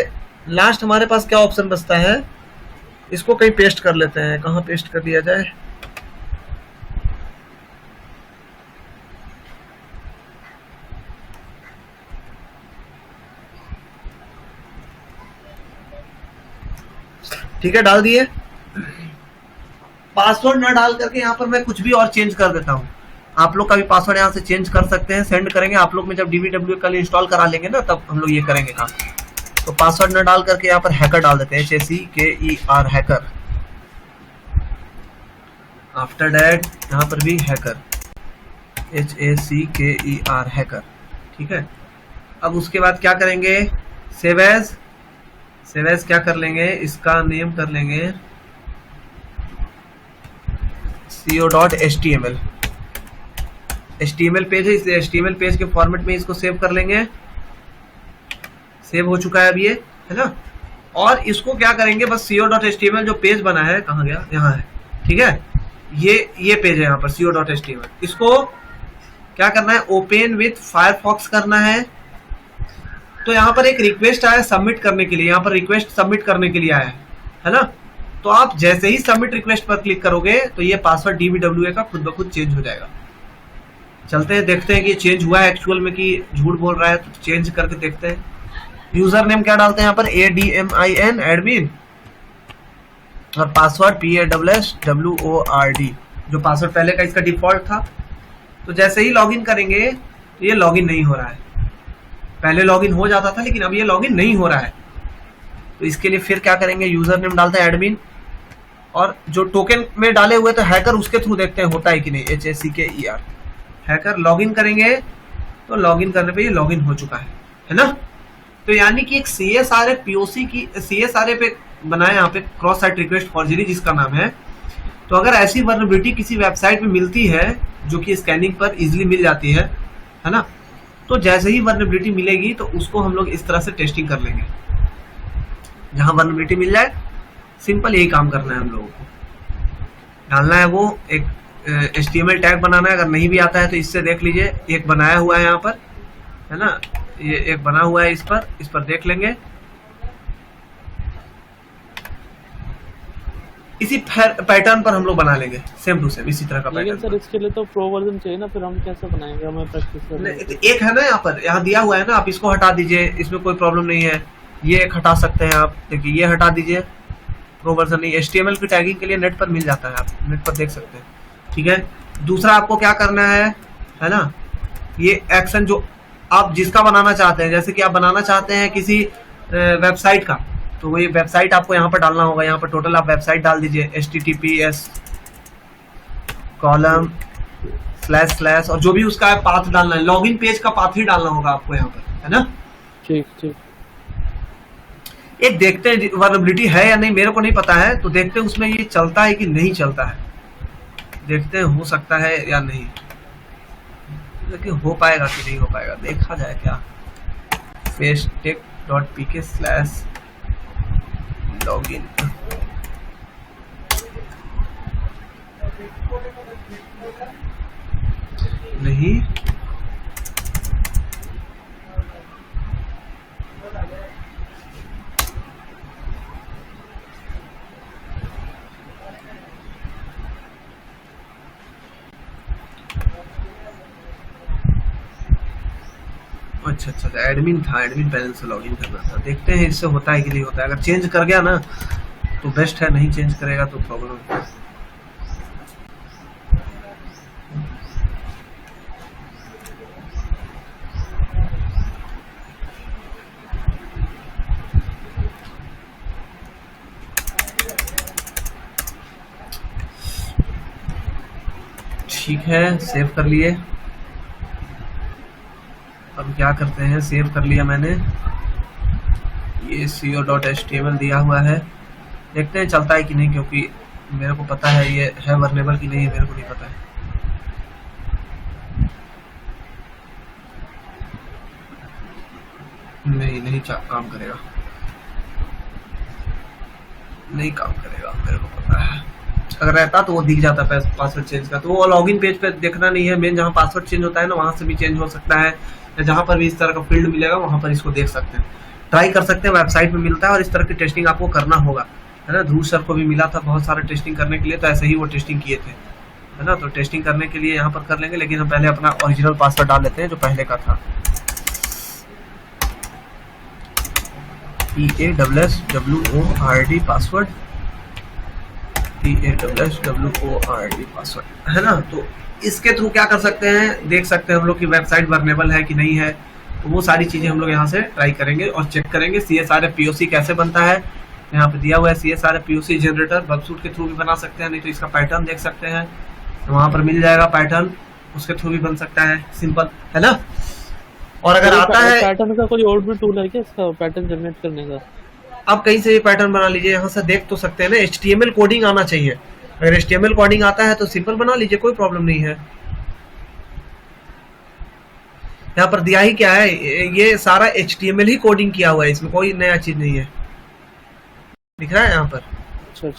लास्ट हमारे पास क्या ऑप्शन बचता है, इसको कहीं पेस्ट कर लेते हैं। कहाँ पेस्ट कर दिया जाए, ठीक है, डाल दिए। पासवर्ड ना डाल करके यहाँ पर मैं कुछ भी और चेंज कर देता हूँ। आप लोग का भी पासवर्ड यहाँ से चेंज कर सकते हैं, सेंड करेंगे आप लोग में जब DBW कल इंस्टॉल करा लेंगे ना, तब हम लोग ये करेंगे काम। तो पासवर्ड ना डाल करके यहाँ पर हैकर डाल देते हैं, HACKER हैकर। आफ्टर दैट यहाँ पर भी हैकर, HACKER हैकर, ठीक है। अब उसके बाद क्या करेंगे, सेव एज क्या कर लेंगे, इसका नेम कर लेंगे co.html। HTML पेज है, इस HTML पेज के फॉर्मेट में इसको सेव कर लेंगे। सेव हो चुका है अब ये, है ना। और इसको क्या करेंगे, बस co.html जो पेज बना है, कहाँ गया, यहाँ है, ठीक है। ये पेज है यहाँ पर co.html। इसको क्या करना है, ओपन विथ फायरफॉक्स करना है। तो यहाँ पर एक रिक्वेस्ट आया सबमिट करने के लिए, यहाँ पर रिक्वेस्ट सबमिट करने के लिए आया है ना। तो आप जैसे ही सबमिट रिक्वेस्ट पर क्लिक करोगे तो ये पासवर्ड DBWA का खुद ब खुद चेंज हो जाएगा। चलते हैं, देखते हैं कि चेंज हुआ है एक्चुअल में कि झूठ बोल रहा है, तो चेंज करके देखते हैं। यूजर नेम क्या डालते हैं यहाँ पर, ADMIN एडमिन, और पासवर्ड PAWSWORD, जो पासवर्ड पहले का इसका डिफॉल्ट था। तो जैसे ही लॉगिन करेंगे तो ये लॉगिन नहीं हो रहा है, पहले लॉगिन हो जाता था लेकिन अब ये लॉगिन नहीं हो रहा है। तो इसके लिए फिर क्या करेंगे, यूजर नेम डालते हैं एडमिन, और जो टोकन में डाले हुए तो हैकर, उसके थ्रू देखते हैं होता है कि नहीं, HACKER हैकर। लॉगिन करेंगे तो लॉगिन करने पे ये लॉगिन हो चुका है ना। तो यानी कि एक CSRF POC की, CSRF एक बनाया यहाँ पे क्रॉस साइट रिक्वेस्ट फॉर्जरी जिसका नाम है। तो अगर ऐसी वर्नेबिलिटी किसी वेबसाइट में मिलती है जो कि स्कैनिंग पर इजीली मिल जाती है ना, तो जैसे ही वर्नेबिलिटी मिलेगी तो उसको हम लोग इस तरह से टेस्टिंग कर लेंगे। जहां वर्नेबिलिटी मिल जाए सिंपल यही काम करना है हम लोगों को। डालना है वो एक HTML टैग बनाना है। अगर नहीं भी आता है तो इससे देख लीजिए, एक बनाया हुआ है यहाँ पर, है ना, ये एक बना हुआ है, इस पर देख लेंगे। इसी पैटर्न पर हम लोग बना लेंगे सेम टू सेम इसी तरह का लेकिन पैटर्न। सर इसके लिए तो प्रो वर्जन चाहिए ना, फिर हम कैसे बनाएंगे? हमें प्रैक्टिस करनी है। तो एक है ना यहाँ पर, यहाँ दिया हुआ है ना, आप इसको हटा दीजिए, इसमें कोई प्रॉब्लम नहीं है। ये एक हटा सकते हैं आप, देखिए ये हटा दीजिए, प्रो वर्जन नहीं। HTML की टैगिंग के लिए नेट पर मिल जाता है, आप नेट पर देख सकते हैं, ठीक है। दूसरा आपको क्या करना है ना, ये एक्शन जो आप जिसका बनाना चाहते हैं, जैसे कि आप बनाना चाहते हैं किसी वेबसाइट का, तो वो ये वेबसाइट आपको यहाँ पर डालना होगा। यहाँ पर टोटल आप वेबसाइट डाल दीजिए, https:// और जो भी उसका है पाथ डालना है, लॉगिन पेज का पाथ ही डालना होगा आपको यहाँ पर, है ना। ठीक ठीक। एक देखते हैं वर्नेबिलिटी है या नहीं, मेरे को नहीं पता है, तो देखते हैं उसमें ये चलता है कि नहीं चलता है। देखते हैं हो सकता है या नहीं, लेकिन हो पाएगा कि नहीं हो पाएगा देखा जाए क्या। facetech.pk/login नहीं, अच्छा एडमिन था, एडमिन पैनल से लॉगिन करना था। देखते हैं इससे होता है कि नहीं होता है। अगर चेंज कर गया ना तो बेस्ट है, नहीं चेंज करेगा तो प्रॉब्लम है। ठीक है, सेव कर लिए। अब क्या करते हैं, सेव कर लिया मैंने, ये co.html दिया हुआ है। देखते हैं चलता है कि नहीं, क्योंकि मेरे को पता है ये है वर्नेबल कि नहीं है, मेरे को नहीं पता है। नहीं काम करेगा, नहीं काम करेगा, मेरे को पता है। अगर रहता तो वो दिख जाता पासवर्ड चेंज का, तो वो लॉगिन पेज पे देखना नहीं है। मेन जहाँ पासवर्ड चेंज होता है ना, वहां से भी चेंज हो सकता है, या जहाँ पर भी इस तरह का फील्ड मिलेगा वहां पर इसको देख सकते हैं, ट्राई कर सकते हैं। वेबसाइट में मिलता है और इस तरह की टेस्टिंग आपको करना होगा, है ना। ध्रुव सर को भी मिला था बहुत सारा टेस्टिंग करने के लिए, तो ऐसे ही वो टेस्टिंग किए थे, है ना। तो टेस्टिंग करने के लिए यहाँ पर कर लेंगे, लेकिन हम पहले अपना ओरिजिनल पासवर्ड डाल लेते हैं जो पहले का था। PASSWORD पासवर्ड, PASSWORD पासवर्ड, है ना। तो इसके थ्रू क्या कर सकते हैं, देख सकते हैं हम लोग की वेबसाइट वर्नेबल है कि नहीं है। तो वो सारी चीजें हम लोग यहाँ से ट्राई करेंगे और चेक करेंगे। CSRF POC कैसे बनता है, यहाँ पे दिया हुआ है। CSRF POC जनरेटर बगसूट के थ्रू भी बना सकते हैं, नहीं तो इसका पैटर्न देख सकते हैं, तो वहां पर मिल जाएगा पैटर्न, उसके थ्रू भी बन सकता है, सिंपल, है ना। और अगर आता है पैटर्न का कोई और भी टूल है क्या इसका पैटर्न जनरेट करने का? आप कहीं से भी पैटर्न बना लीजिए, यहाँ से देख तो सकते हैं ना। HTML कोडिंग आना चाहिए, अगर HTML कोडिंग आता है तो सिंपल बना लीजिए, कोई प्रॉब्लम नहीं है। यहाँ पर दिया ही क्या है, ये सारा HTML ही कोडिंग किया हुआ है, इसमें कोई नया चीज नहीं है, दिख रहा है यहाँ पर। अच्छा,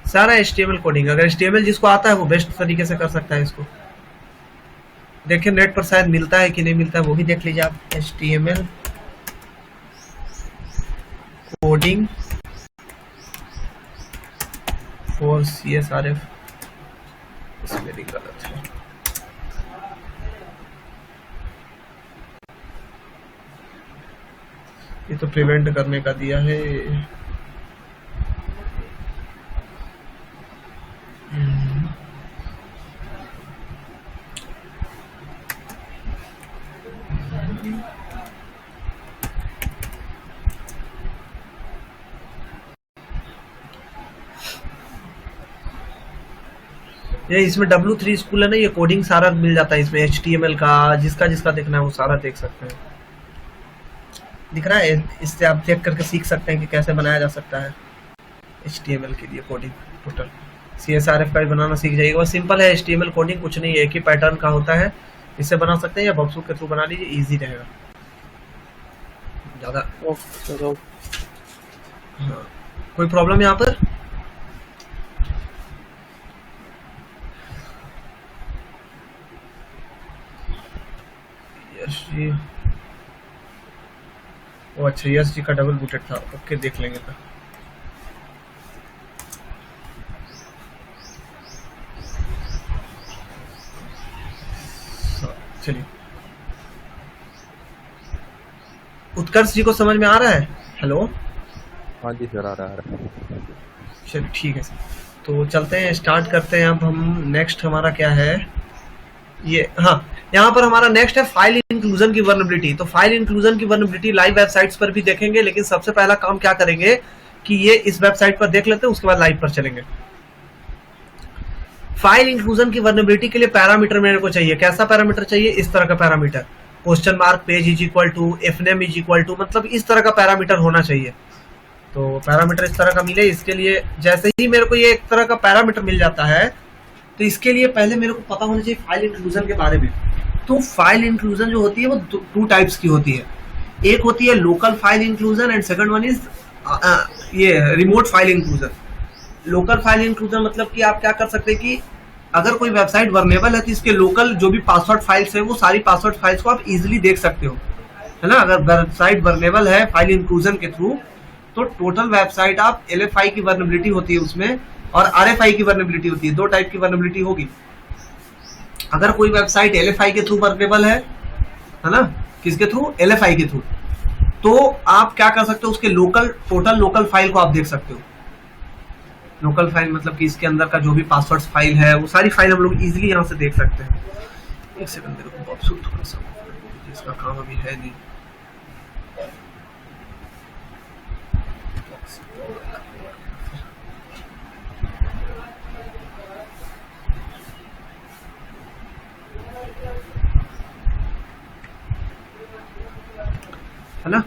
सारा HTML कोडिंग। अगर HTML जिसको आता है वो बेस्ट तरीके से कर सकता है इसको। देखिए नेट पर शायद मिलता है कि नहीं मिलता है, वो भी देख लीजिए आप। HTML coding for CSRF, spelling गलत है। ये तो प्रिवेंट करने का दिया है। ये इसमें W3 स्कूल है ना, ये कोडिंग सारा मिल जाता है इसमें। HTML का जिसका जिसका देखना है वो सारा देख सकते हैं। दिख रहा है, इससे आप चेक करके सीख सकते हैं कि कैसे बनाया जा सकता है HTML के लिए कोडिंग। टोटल CSRF का भी बनाना सीख जाइएगा। और सिंपल है HTML कोडिंग, कुछ नहीं है, एक ही पैटर्न का होता है, इससे बना सकते हैं या बक्सू के थ्रू बना लीजिए, ईजी रहेगा ज़्यादा। चलो हाँ, कोई प्रॉब्लम यहाँ पर? यश जी, ओ अच्छा, यश जी का डबल बूटेड था, ओके देख लेंगे तो। चलिए, उत्कर्ष जी को समझ में आ रहा है? हेलो, हाँ जी सर, आ रहा है। चलिए ठीक है सर, तो चलते हैं, स्टार्ट करते हैं। अब हम नेक्स्ट हमारा क्या है ये, हाँ यहाँ पर हमारा नेक्स्ट है फाइल इंक्लूजन की वर्नेबिलिटी। तो फाइल इंक्लूजन की वर्नेबिलिटी लाइव वेबसाइट्स पर भी देखेंगे, लेकिन सबसे पहला काम क्या करेंगे कि ये इस वेबसाइट पर देख लेते हैं, उसके बाद लाइव पर चलेंगे। फाइल इंक्लूजन की वर्नेबिलिटी के लिए पैरामीटर मेरे को चाहिए। कैसा पैरामीटर चाहिए? इस तरह का parameter, question mark page is equal to fname is equal to, मतलब इस तरह का पैरामीटर होना चाहिए। तो पैरामीटर इस तरह का मिले, इसके लिए जैसे ही मेरे को ये एक तरह का पैरामीटर मिल जाता है, तो इसके लिए पहले मेरे को पता होना चाहिए फाइल इंक्लूजन के बारे में। तो फाइल इंक्लूजन जो होती है वो टू टाइप्स की होती है। एक होती है local file inclusion and second one is ये remote file inclusion. Local file inclusion मतलब कि आप क्या कर सकते हैं कि अगर कोई वेबसाइट वर्नेबल है तो इसके लोकल जो भी पासवर्ड फाइल्स है वो सारी पासवर्ड फाइल्स को आप इजीली देख सकते हो, है ना। अगर वेबसाइट वर्नेबल है फाइल इंक्लूजन के थ्रू, तो टोटल वेबसाइट आप LFI की वर्नेबिलिटी होती है उसमें और RFI की वर्नेबिलिटी होती है, दो टाइप की वर्नेबिलिटी होगी। अगर कोई वेबसाइट LFI के थ्रू वर्नेबल है ना, किसके थ्रू? LFI के थ्रू, तो आप क्या कर सकते हो, उसके टोटल लोकल फाइल को आप देख सकते हो। लोकल फाइल मतलब कि इसके अंदर का जो भी पासवर्ड फाइल है वो सारी फाइल हम लोग इजीली यहाँ से देख सकते हैं। एक सेकंड, मेरे को बहुत थोड़ा सा इसका काम अभी है नहीं। है ना,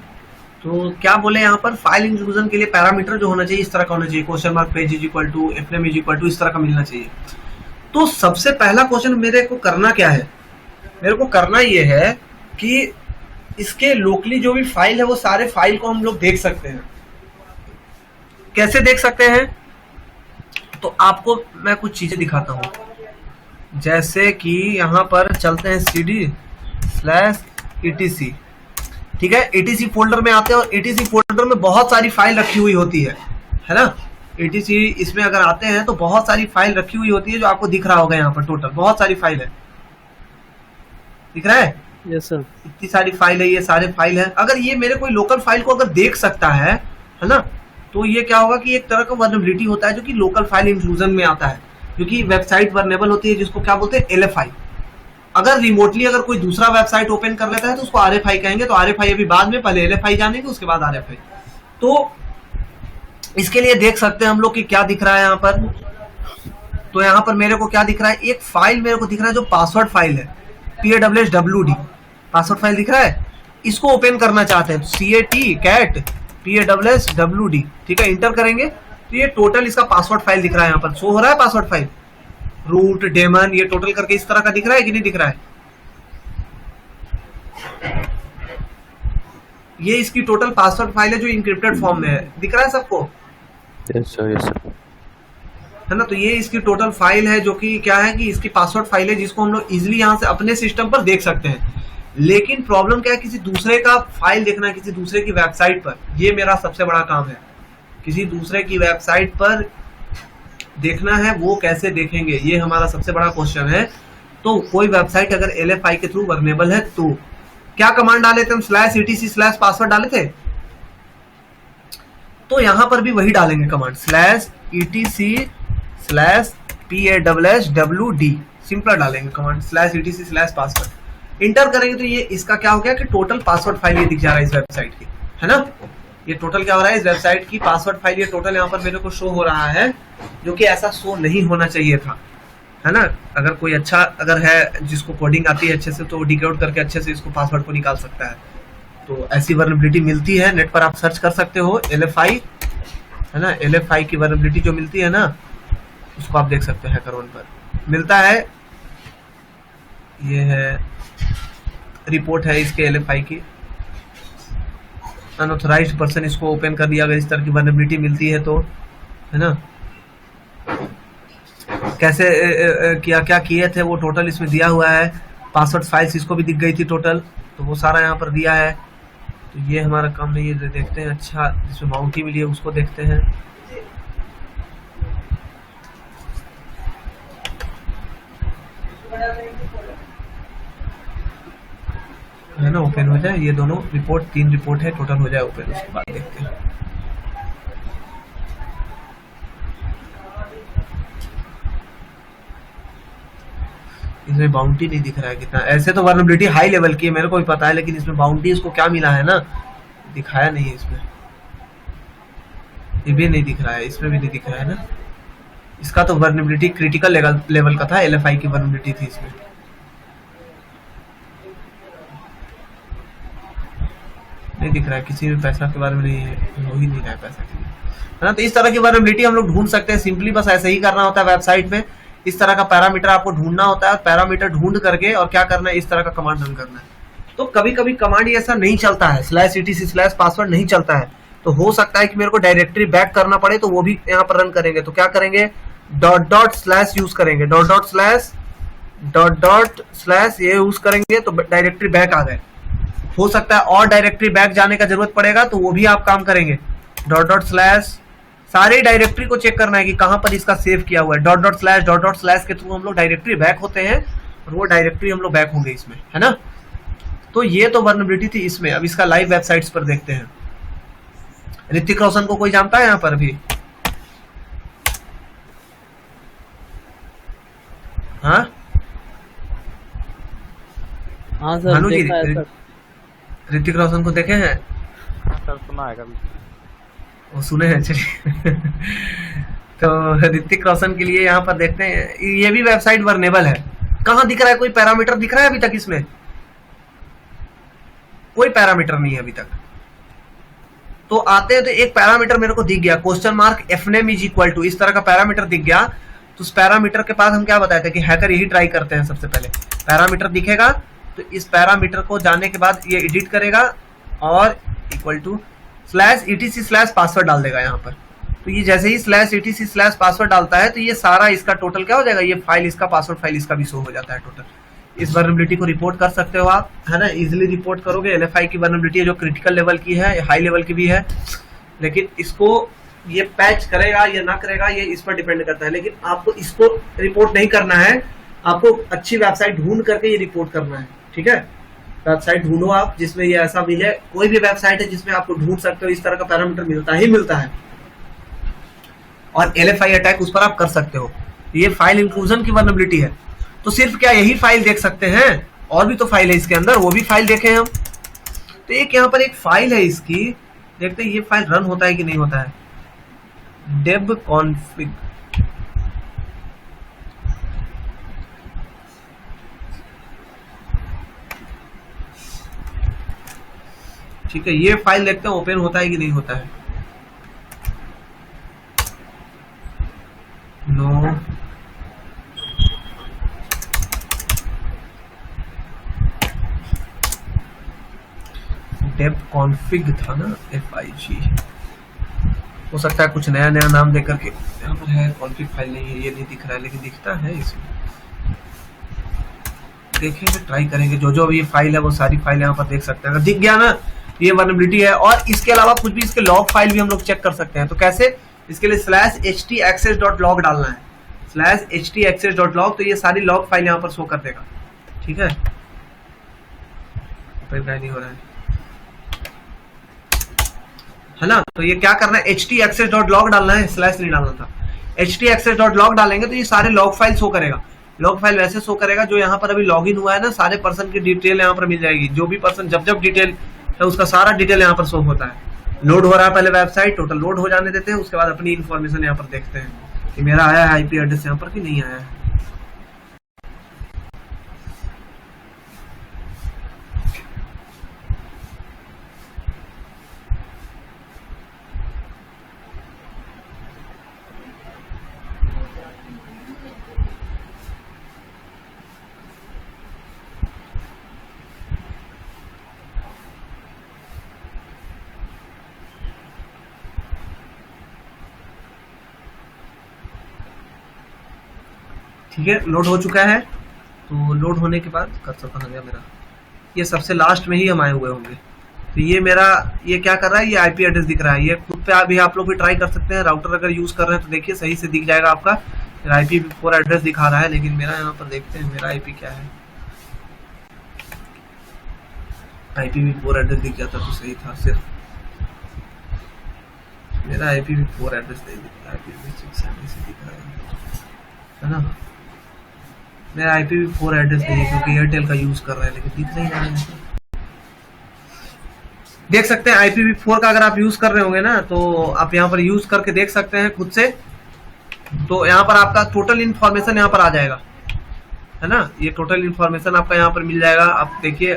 तो क्या बोले यहाँ पर, फाइल इंक्लूजन के लिए पैरामीटर जो होना चाहिए इस तरह का होना चाहिए, question mark page is equal to fname is equal to, इस तरह का मिलना चाहिए। तो सबसे पहला क्वेश्चन मेरे को करना क्या है, मेरे को करना ये है कि इसके लोकली जो भी फाइल है वो सारे फाइल को हम लोग देख सकते हैं। कैसे देख सकते हैं? तो आपको मैं कुछ चीजें दिखाता हूँ, जैसे कि यहाँ पर चलते हैं cd/etc, ठीक है। etc फोल्डर में आते हैं और etc फोल्डर में बहुत सारी फाइल रखी हुई होती है ना। etc इसमें अगर आते हैं तो बहुत सारी फाइल रखी हुई होती है, जो आपको दिख रहा होगा यहाँ पर, टोटल बहुत सारी फाइल है, दिख रहा है? यस सर, इतनी सारी फाइल है, ये सारे फाइल है। अगर ये मेरे कोई लोकल फाइल को अगर देख सकता है ना, तो ये क्या होगा कि एक तरह का वर्नेबिलिटी होता है जो कि लोकल फाइल इंक्लूजन में आता है, क्योंकि वेबसाइट वर्नेबल होती है जिसको क्या बोलते हैं, LFI। अगर रिमोटली अगर कोई दूसरा वेबसाइट ओपन कर लेता है तो उसको RFI कहेंगे। तो RFI अभी बाद में, पहले LFI जानेंगे उसके बाद RFI। तो इसके लिए देख सकते हैं हम लोग कि क्या दिख रहा है यहाँ पर। तो यहाँ पर मेरे को क्या दिख रहा है, एक फाइल मेरे को दिख रहा है जो पासवर्ड फाइल है, PAWD पासवर्ड फाइल दिख रहा है। इसको ओपन करना चाहते हैं, cat PAWD, ठीक है, इंटर करेंगे तो ये टोटल इसका पासवर्ड फाइल दिख रहा है। यहाँ पर शो हो रहा है पासवर्ड फाइल, रूट डेमन, ये टोटल करके इस तरह का दिख रहा है कि नहीं दिख रहा है? ये इसकी टोटल पासवर्ड फाइल है जो इंक्रिप्टेड फॉर्म में है, दिख रहा है सबको? यस सर, यस सर, है ना। तो ये इसकी टोटल फाइल है जो कि क्या है कि इसकी पासवर्ड फाइल है, जिसको हम लोग इजिली यहाँ से अपने सिस्टम पर देख सकते हैं। लेकिन प्रॉब्लम क्या है, किसी दूसरे का फाइल देखना, किसी दूसरे की वेबसाइट पर, ये मेरा सबसे बड़ा काम है। किसी दूसरे की वेबसाइट पर देखना है, वो कैसे देखेंगे, ये हमारा सबसे बड़ा क्वेश्चन है। तो कोई वेबसाइट अगर LFI के थ्रू वर्नेबल है तो क्या कमांड डाले थे हम, /etc/password डाले थे, तो यहां पर भी वही डालेंगे कमांड, /etc/PAWD, सिंपल डालेंगे कमांड /etc/password। इंटर करेंगे तो ये इसका क्या हो गया कि टोटल पासवर्ड फाइल ये दिख जा रहा है इस वेबसाइट की, है ना। ये टोटल क्या हो रहा है, इस वेबसाइट की पासवर्ड फाइल ये टोटल यहाँ पर मेरे को शो हो रहा है, जो कि ऐसा शो नहीं होना चाहिए था, है ना। अगर कोई अच्छा अगर है जिसको कोडिंग आती है अच्छे से, तो डिकोड करके अच्छे से इसको पासवर्ड को निकाल सकता है। तो ऐसी वर्नेबिलिटी मिलती है, नेट पर आप सर्च कर सकते हो LFI, है ना, LFI की वर्नेबिलिटी जो मिलती है ना, उसको आप देख सकते हो HackerOne पर मिलता है। ये है रिपोर्ट है इसके LFI की, अनऑथराइज्ड पर्सन इसको ओपन कर दिया अगर इस तरह की वर्नेबिलिटी मिलती है तो, है ना। कैसे क्या क्या किए थे वो टोटल इसमें दिया हुआ है, पासवर्ड फाइल्स इसको भी दिख गई थी टोटल, तो वो सारा यहाँ पर दिया है। तो ये हमारा काम नहीं है, देखते हैं। अच्छा, जिसमें बाउंटी मिली है उसको देखते हैं। है ना, ओपन हो जाए ये दोनों रिपोर्ट, 3 रिपोर्ट है टोटल, हो जाए ओपन, उसके बाद देखते हैं। इसमें बाउंटी नहीं दिख रहा है कितना, ऐसे तो वर्नेबिलिटी हाई लेवल की है मेरे को भी पता है, लेकिन इसमें बाउंटी इसको क्या मिला है ना, दिखाया नहीं है इसमें। ये भी नहीं दिख रहा है, इसमें भी नहीं दिख रहा है ना। इसका तो वर्नेबिलिटी क्रिटिकल लेवल का था, LFI की वर्नेबिलिटी थी इसमें। नहीं दिख रहा है, किसी भी पैसा के बारे में नहीं है, हो ही नहीं रहा है पैसा के लिए, है ना। तो इस तरह की वर्नेबिलिटी हम लोग ढूंढ सकते हैं सिंपली, बस ऐसे ही करना होता है वेबसाइट में। इस तरह का पैरामीटर आपको ढूंढना होता है, पैरामीटर ढूंढ करके और क्या करना है, इस तरह का कमांड रन करना है। तो कभी कभी कमांड ऐसा नहीं चलता है, /etc/password नहीं चलता है, तो हो सकता है कि मेरे को डायरेक्टरी बैक करना पड़े, तो वो भी यहाँ पर रन करेंगे। तो क्या करेंगे, // यूज करेंगे, // ये यूज करेंगे तो डायरेक्टरी बैक आ गए। हो सकता है और डायरेक्टरी बैक जाने का जरूरत पड़ेगा, तो वो भी आप काम करेंगे। // सारे डायरेक्टरी को चेक करना है कि कहां पर इसका सेव किया हुआ है। // के थ्रू हम लोग डायरेक्टरी बैक होते हैं, और वो डायरेक्टरी हम लोग बैक होंगे इसमें, है ना। तो ये तो वर्नेबिलिटी थी इसमें। अब इसका लाइव वेबसाइट्स पर देखते हैं। ऋतिक रोशन को कोई जानता है यहाँ पर अभी? हाँ हाँ सर, भानु जी, देखा है सर। ऋतिक रोशन को देखे हैं? सर सुना है कभी? वो सुने हैं, चलिए। तो ऋतिक रोशन के लिए यहाँ पर देखते हैं, ये भी वेबसाइट वर्नेबल है। कहाँ दिख रहा है, कोई पैरामीटर दिख रहा है अभी तक? इसमें कोई पैरामीटर नहीं है अभी तक। तो आते हैं तो एक पैरामीटर मेरे को दिख गया, $fname = इस तरह का पैरामीटर दिख गया। तो उस पैरामीटर के पास हम क्या बताए थे कि हैकर यही ट्राई करते हैं। सबसे पहले पैरामीटर दिखेगा, तो इस पैरामीटर को जाने के बाद ये एडिट करेगा और /etc/password डाल देगा यहाँ पर। तो ये जैसे ही /etc/password डालता है, तो ये सारा इसका टोटल क्या हो जाएगा, ये फाइल इसका, पासवर्ड फाइल इसका भी शो हो जाता है टोटल। इस वर्नेबिलिटी को रिपोर्ट कर सकते हो आप, है ना, इजीली रिपोर्ट करोगे। LFI की वर्नेबिलिटी है जो क्रिटिकल लेवल की है, हाई लेवल की भी है, लेकिन इसको ये पैच करेगा या ना करेगा ये इस पर डिपेंड करता है। लेकिन आपको इसको रिपोर्ट नहीं करना है, आपको अच्छी वेबसाइट ढूंढ करके ये रिपोर्ट करना है, ठीक है। वेबसाइट ढूंढो आप जिसमें ये ऐसा मिले। कोई भी वेबसाइट है जिसमें आपको ढूंढ सकते हो, इस तरह का पैरामीटर मिलता ही मिलता है, और LFI अटैक उस पर आप कर सकते हो। ये फाइल इंक्लूजन की वर्नेबिलिटी है। तो सिर्फ क्या यही फाइल देख सकते हैं, और भी तो फाइल है इसके अंदर, वो भी फाइल देखें हम। तो एक यहाँ पर एक फाइल है इसकी, देखते हैं ये फाइल रन होता है कि नहीं होता है। debconfig, ठीक है, ये फाइल देखते हैं ओपन होता है कि नहीं होता है। नो, debconfig था ना, FIG। हो सकता है कुछ नया नया नाम देकर के यहाँ पर है। कॉन्फिग फाइल नहीं है, ये नहीं दिख रहा है, लेकिन दिखता है इसमें। देखेंगे, ट्राई करेंगे। जो जो भी ये फाइल है वो सारी फाइल यहाँ पर देख सकते हैं। अगर दिख गया ना, ये वर्नेबिलिटी है। और इसके अलावा कुछ भी, इसके लॉग फाइल भी हम लोग चेक कर सकते हैं। तो कैसे, इसके लिए /htaccess.log डालना है, /htaccess.log। तो ये सारी लॉग फाइल यहाँ पर शो कर देगा, ठीक है। नहीं हो रहा है ना। तो ये क्या करना है, htaccess.log डालना है, स्लैश नहीं डालना था। htaccess.log डालेंगे तो ये सारे लॉग फाइल शो करेगा। लॉग फाइल वैसे शो करेगा जो यहाँ पर अभी लॉगिन हुआ है ना, सारे पर्सन की डिटेल यहाँ पर मिल जाएगी। जो भी पर्सन जब जब डिटेल है उसका सारा डिटेल यहाँ पर शो होता है। लोड हो रहा है पहले वेबसाइट, टोटल लोड हो जाने देते हैं, उसके बाद अपनी इन्फॉर्मेशन यहाँ पर देखते हैं कि मेरा आया है IP एड्रेस यहाँ पर कि नहीं आया है। ठीक है, लोड हो चुका है। तो लोड होने के बाद कर्सर कहाँ गया मेरा, ये सबसे लास्ट में ही हम आए हुए होंगे। तो ये मेरा, ये क्या कर रहा है, ये आईपी एड्रेस दिख रहा है। ये खुद पे अभी आप लोग भी ट्राई कर सकते हैं, राउटर अगर यूज कर रहे हैं तो देखिए सही से दिख जाएगा आपका। मेरा IPv4 एड्रेस दिखा रहा है, लेकिन मेरा यहाँ पर देखते हैं मेरा IP क्या है। IPv4 एड्रेस दिख जाता तो सही था, सिर्फ मेरा IPv4 एड्रेस नहीं दिख रहा, IPv6 से दिख रहा है ना। मेरा IPv4 एड्रेस नहीं है क्योंकि एयरटेल का यूज कर रहा है, लेकिन दिख नहीं रहा है। देख सकते हैं IPv4 का अगर आप यूज कर रहे होंगे ना, तो आप यहाँ पर यूज करके देख सकते हैं खुद से। तो यहाँ पर आपका टोटल इन्फॉर्मेशन यहाँ पर आ जाएगा, है ना। ये टोटल इन्फॉर्मेशन आपका यहाँ पर मिल जाएगा। आप देखिए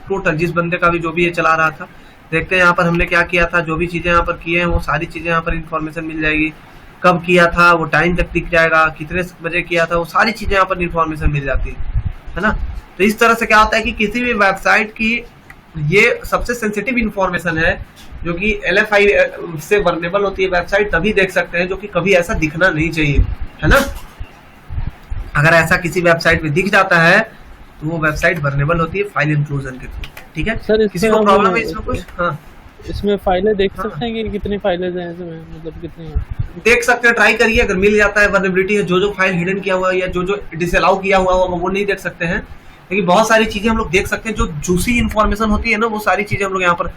टोटल जिस बंदे का भी जो भी ये चला रहा था, देखते हैं यहाँ पर हमने क्या किया था, जो भी चीजें यहाँ पर किए हैं वो सारी चीजें यहाँ पर इन्फॉर्मेशन मिल जाएगी। कब किया था वो टाइम तक दिख जाएगा, कितने बजे किया था वो सारी चीजें यहाँ पर इन्फॉर्मेशन मिल जाती है ना। तो इस तरह से क्या होता है कि किसी भी वेबसाइट की ये सबसे सेंसिटिव इंफॉर्मेशन है, जो कि LFI से वर्नेबल होती है वेबसाइट, तभी देख सकते हैं, जो कि कभी ऐसा दिखना नहीं चाहिए, है ना। अगर ऐसा किसी वेबसाइट में दिख जाता है तो वो वेबसाइट वर्नेबल होती है फाइल इंक्लूजन के थ्रू, ठीक है। सर किसी को प्रॉब्लम है इसमें कुछ? हाँ, इसमें फाइलें देख सकते हैं कि कितनी फाइलें हैं इसमें, मतलब कितनी हैं? देख सकते हैं, ट्राई करिए। अगर मिल जाता है वर्नेबिलिटी है, जो फाइल हिडन किया हुआ है या जो डिसअलाउ किया हुआ होगा वो नहीं देख सकते हैं, लेकिन बहुत सारी चीजें हम लोग देख सकते हैं। जो जूसी इन्फॉर्मेशन होती है ना, वो सारी चीजें हम लोग यहाँ पर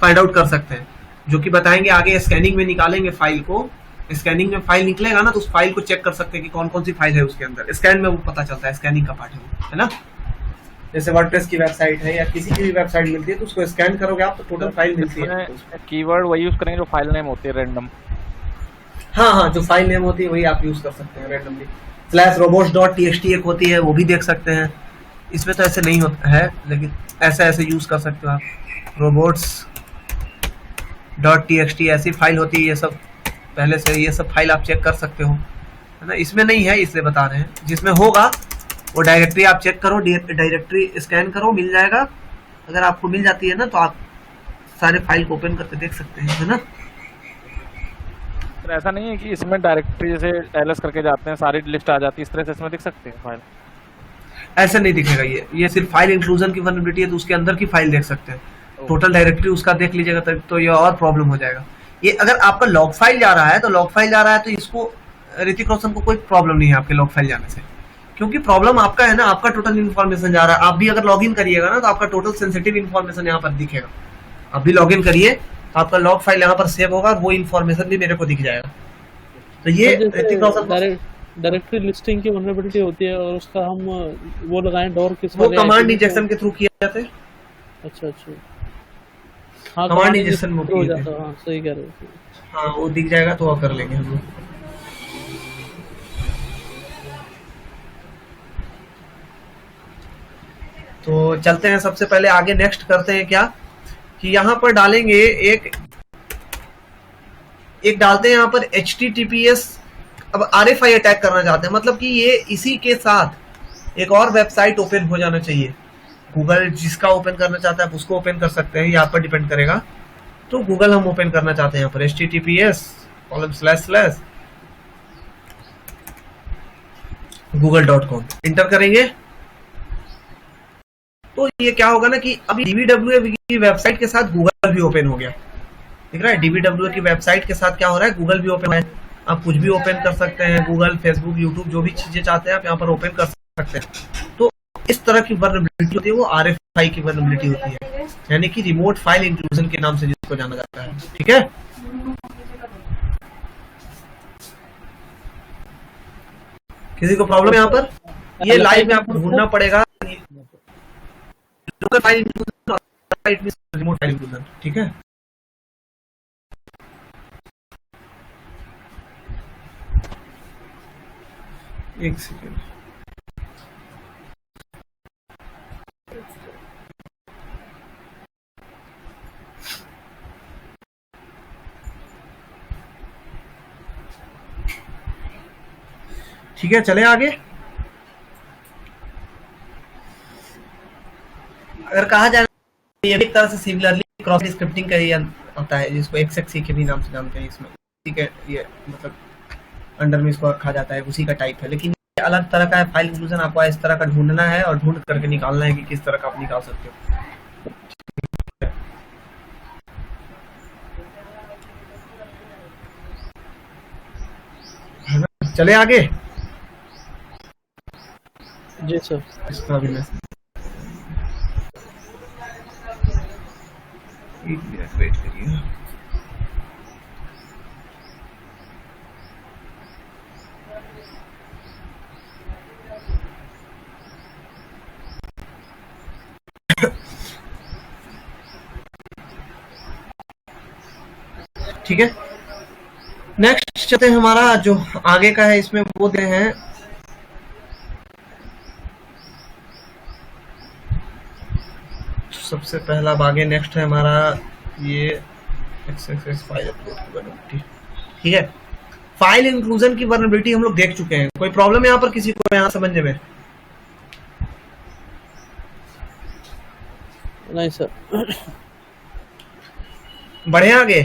फाइंड आउट कर सकते हैं, जो कि बताएंगे आगे। स्कैनिंग में निकालेंगे फाइल को, स्कैनिंग में फाइल निकलेगा ना, तो उस फाइल को चेक कर सकते हैं कि कौन कौन सी फाइल है उसके अंदर। स्कैन में वो पता चलता है, स्कैनिंग का पार्ट है ना। जैसे वर्डप्रेस की वेबसाइट है या किसी की भी वेबसाइट मिलती है, तो उसको स्कैन करोगे आप तो टोटल फाइल मिलती है। कीवर्ड वही यूज करेंगे जो फाइल नेम होती है, रैंडम। हाँ, जो फाइल नेम होती है वही आप यूज कर सकते हैं रैंडमली। /robots.txt एक होती है, वो भी देख सकते हैं। इसमें तो ऐसे नहीं होता है, लेकिन ऐसे यूज कर सकते हो आप। robots.txt ऐसी फाइल होती है। ये सब पहले से ये सब फाइल आप चेक कर सकते हो, है ना। इसमें नहीं है इसलिए बता रहे हैं, जिसमें होगा वो डायरेक्टरी आप चेक करो, डायरेक्टरी स्कैन करो, मिल जाएगा। अगर आपको मिल जाती है ना, तो आप सारे फाइल को ओपन करके देख सकते हैं, है ना। तो ऐसा नहीं है कि इसमें डायरेक्टरी जैसे ls करके जाते हैं सारी लिस्ट आ जाती है, इस तरह से इसमें दिख सकते हैं फाइल? ऐसे नहीं दिखेगा। ये सिर्फ फाइल इंक्लूजन की वर्नेबिलिटी है, तो उसके अंदर की फाइल देख सकते हैं। टोटल डायरेक्टरी उसका देख लीजिएगा तब तो ये और प्रॉब्लम हो जाएगा। ये अगर आपका लॉग फाइल जा रहा है तो इसको ऋतिक रोशन को कोई प्रॉब्लम नहीं है आपके लॉग फाइल जाने से, क्योंकि प्रॉब्लम आपका है ना, आपका टोटल इन्फॉर्मेशन जा रहा है। आप भी अगर लॉग इन करिएगा ना, तो आपका टोटल सेंसिटिव इन्फॉर्मेशन यहाँ पर दिखेगा। आप भी लॉग इन करिए, आपका लॉग फाइल यहाँ पर सेव होगा, वो इन्फॉर्मेशन भी मेरे को दिख जाएगा। तो ये ऋतिक रोशन डायरेक्टरी लिस्टिंग की वल्नरेबिलिटी होती है, और उसका हम वो लगाएं डोर किस वो कमांड इंजेक्शन के थ्रू किया जाता है। अच्छा। हाँ, कमांड इंजेक्शन में हो जाता है। हाँ, सही कह रहे हो। हाँ, वो दिख जाएगा तो कर लेंगे हम लोग। तो चलते हैं, सबसे पहले आगे नेक्स्ट करते हैं क्या कि यहाँ पर डालेंगे एक डालते हैं यहाँ पर HTTPS। अब RFI अटैक करना चाहते हैं, मतलब कि ये इसी के साथ एक और वेबसाइट ओपन हो जाना चाहिए। गूगल जिसका ओपन करना चाहता है आप उसको ओपन कर सकते हैं, यहाँ पर डिपेंड करेगा। तो गूगल हम ओपन करना चाहते हैं यहाँ पर https://google.com इंटर करेंगे, तो ये क्या होगा ना कि अभी DBWA की वेबसाइट के साथ गूगल भी ओपन हो गया। दिख रहा है, DBWA की वेबसाइट के साथ क्या हो रहा है, गूगल भी ओपन है। आप कुछ भी ओपन कर सकते हैं, गूगल, फेसबुक, यूट्यूब, जो भी चीजें चाहते हैं आप यहाँ पर ओपन कर सकते हैं। तो इस तरह की वर्नेबिलिटी होती है, वो RFI की वर्नेबिलिटी होती है, यानी कि रिमोट फाइल इंक्लूजन के नाम से जिसको जाना जाता है। ठीक है, किसी को प्रॉब्लम है यहाँ पर? ये लाइव में आपको ढूंढना पड़ेगा local file inclusion, remote file inclusion. ठीक है, एक सेकेंड। ठीक है, चले आगे। अगर कहा जाए ये एक तरह से सिमिलरली क्रॉस स्क्रिप्टिंग का ही होता है, जिसको XXC के भी नाम से जानते हैं। इसमें ठीक है, ये मतलब अंडर में इसको रखा जाता है, उसी का टाइप है। लेकिन अलग तरह का है फाइल इंक्लूजन, आपको इस तरह का ढूंढना है और ढूंढ करके निकालना है कि किस तरह का आप निकाल सकते हो। है ना, चले आगे। जी सर। इसका भी मैं एक मिनट वेट करिए। ठीक है, नेक्स्ट चलते हैं, हमारा जो आगे का है इसमें वो दे हैं सबसे पहला आगे नेक्स्ट है हमारा ये एक्सएक्स फाइल अपलोड की वल्नरेबिलिटी। ठीक है, फाइल इंक्लूजन की वल्नरेबिलिटी हम लोग देख चुके हैं। कोई प्रॉब्लम है यहाँ पर किसी को यहाँ समझने में? नहीं सर। बढ़े आगे।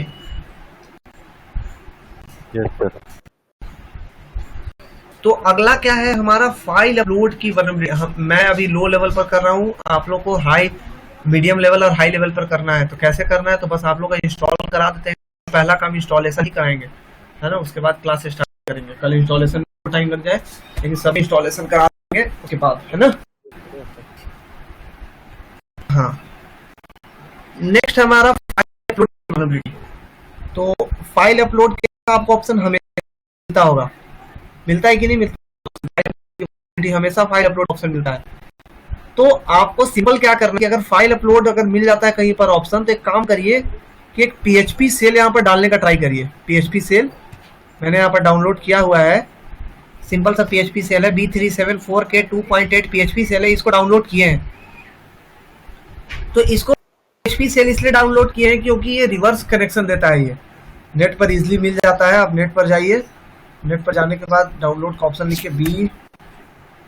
Yes sir. तो अगला क्या है हमारा फाइल अपलोड की वल्नरेबिलिटी। मैं अभी लो लेवल पर कर रहा हूँ, आप लोग को हाई मीडियम लेवल और हाई लेवल पर करना है। तो कैसे करना है, तो बस आप लोग का इंस्टॉल करा देते हैं। पहला काम इंस्टॉलेशन ही कराएंगे, है ना, उसके बाद क्लास स्टार्ट करेंगे। कल इंस्टॉलेशन में टाइम लग जाए लेकिन सब इंस्टॉलेशन करा देंगे उसके बाद, है ना। हाँ, नेक्स्ट हमारा फाइल अपलोड की वल्नरेबिलिटी। तो फाइल अपलोड का आपको ऑप्शन हमेशा मिलता होगा, मिलता है कि नहीं मिलता? हमेशा फाइल अपलोड ऑप्शन मिलता है। तो आपको सिंपल क्या करना है कि अगर फाइल अपलोड अगर मिल जाता है कहीं पर ऑप्शन, तो एक काम करिए कि एक PHP सेल यहाँ पर डालने का ट्राई करिए। PHP सेल मैंने यहाँ पर डाउनलोड किया हुआ है, सिंपल सा PHP सेल है, B374K 2.8 PHP सेल है, इसको डाउनलोड किए हैं। तो इसको PHP सेल इसलिए डाउनलोड किए हैं क्योंकि ये रिवर्स कनेक्शन देता है, ये नेट पर इजिली मिल जाता है। आप नेट पर जाइए, नेट पर जाने के बाद डाउनलोड का ऑप्शन लिखिए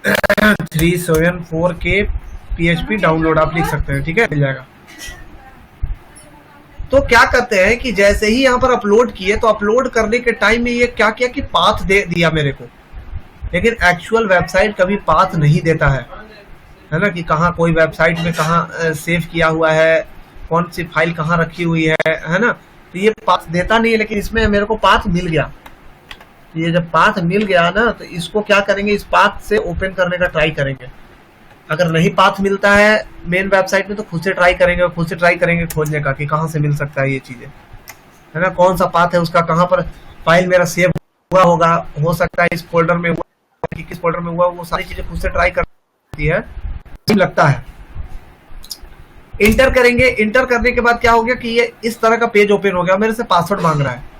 B374K PHP डाउनलोड, आप लिख सकते हैं, ठीक है, मिल जाएगा। तो क्या करते हैं कि जैसे ही यहाँ पर अपलोड किए, तो अपलोड करने के टाइम में ये क्या किया कि पाथ दे दिया मेरे को, लेकिन एक्चुअल वेबसाइट कभी पाथ नहीं देता है ना, कि कहाँ कोई वेबसाइट में कहाँ सेव किया हुआ है, कौन सी फाइल कहाँ रखी हुई है ना। तो ये पाथ देता नहीं है, लेकिन इसमें मेरे को पाथ मिल गया। ये जब पाथ मिल गया ना, तो इसको क्या करेंगे, इस पाथ से ओपन करने का ट्राई करेंगे। अगर नहीं पाथ मिलता है मेन वेबसाइट में, तो खुद से ट्राई करेंगे खोजने का कि कहाँ से मिल सकता है ये चीजें, है ना, कौन सा पाथ है उसका, कहाँ पर फाइल मेरा सेव हुआ होगा, हो सकता है इस फोल्डर में हुआ कि किस फोल्डर में हुआ, वो सारी चीजें खुद से ट्राई करती है, लगता है। इंटर करेंगे, इंटर करने के बाद क्या हो गया कि ये इस तरह का पेज ओपन हो गया, मेरे से पासवर्ड मांग रहा है।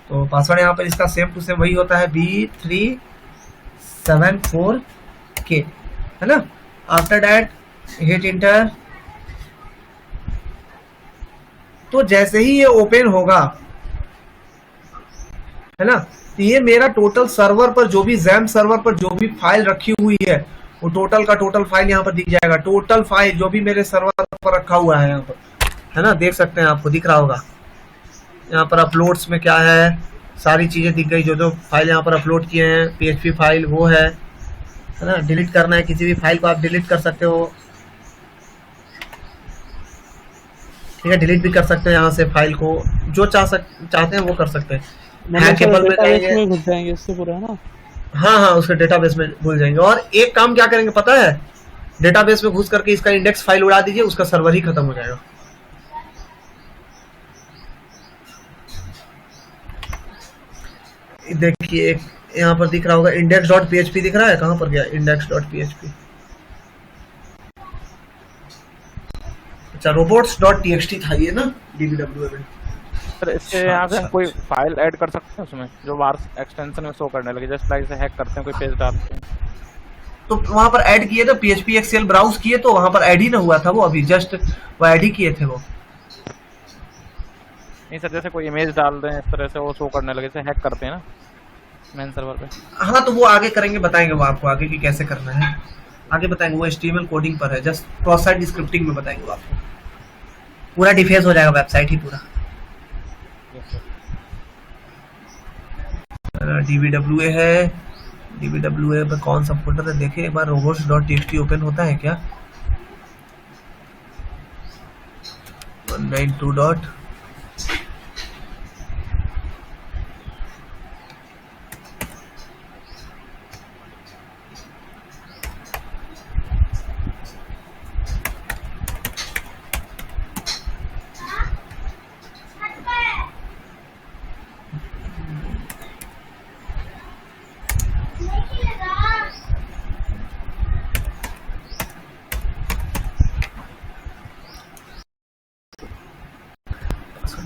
तो पासवर्ड यहाँ पर इसका सेम टू सेम वही होता है, B374K, है ना। After that hit enter. तो जैसे ही ये ओपन होगा, है ना, तो ये मेरा टोटल सर्वर पर जो भी जैम सर्वर पर जो भी फाइल रखी हुई है, वो टोटल का टोटल फाइल यहाँ पर दिख जाएगा। टोटल फाइल जो भी मेरे सर्वर पर रखा हुआ है यहाँ पर, है ना, देख सकते हैं, आपको दिख रहा होगा। यहाँ पर अपलोड्स में क्या है, सारी चीजें दिख गई, जो जो फाइल यहाँ पर अपलोड किए हैं, PHP फाइल वो है ना। डिलीट करना है किसी भी फाइल को, आप डिलीट कर सकते हो, ठीक है, डिलीट भी कर सकते हैं यहाँ से फाइल को, जो चाहते हैं वो कर सकते हैं। हैकेबल में जाएंगे, घुस जाएंगे इससे पूरा, है ना। हाँ, उसके डेटाबेस में भूल जाएंगे। और एक काम क्या करेंगे पता है, डेटाबेस में घुस करके इसका इंडेक्स फाइल उड़ा दीजिए, उसका सर्वर ही खत्म हो जाएगा। देखिए यहाँ पर दिख रहा होगा index.php दिख रहा है, कहाँ पर गया index.php? अच्छा, robots.txt था ये ना, DBWA में। सर इससे यहाँ से कोई फाइल ऐड कर सकते हैं उसमें, जो वार एक्सटेंशन में शो करने लगे, जस्ट लाइक से हैक करते हैं, कोई पेज डालते हैं। तो वहां पर ऐड किए थे, PHP एक्सेल ब्राउज किए तो वहां पर ऐड ही ना हुआ था वो, अभी जस्ट वो ऐड ही किए थे वो। नहीं सर, जैसे कोई इमेज डाल दें इस तरह से वो शो करने लगे, जैसे हैक करते हैं ना मेन सर्वर पे। हाँ, तो वो आगे करेंगे, बताएंगे वो आपको आगे कि कैसे करना है, आगे बताएंगे। वो HTML कोडिंग पर है, जस्ट क्रॉस साइट स्क्रिप्टिंग में बताएंगे वो आपको। पूरा डिफेस हो जाएगा वेबसाइट ही पूरा। DBWA है, dbwa पे कौन सा फोल्डर है देखें एक बार। robots.txt ओपन होता है क्या? 192 डॉट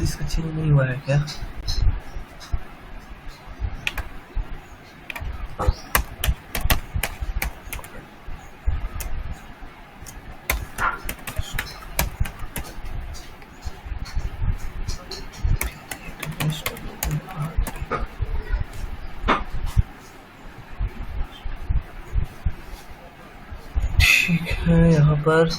इसका चेंज नहीं हुआ है क्या? ठीक है यहाँ पर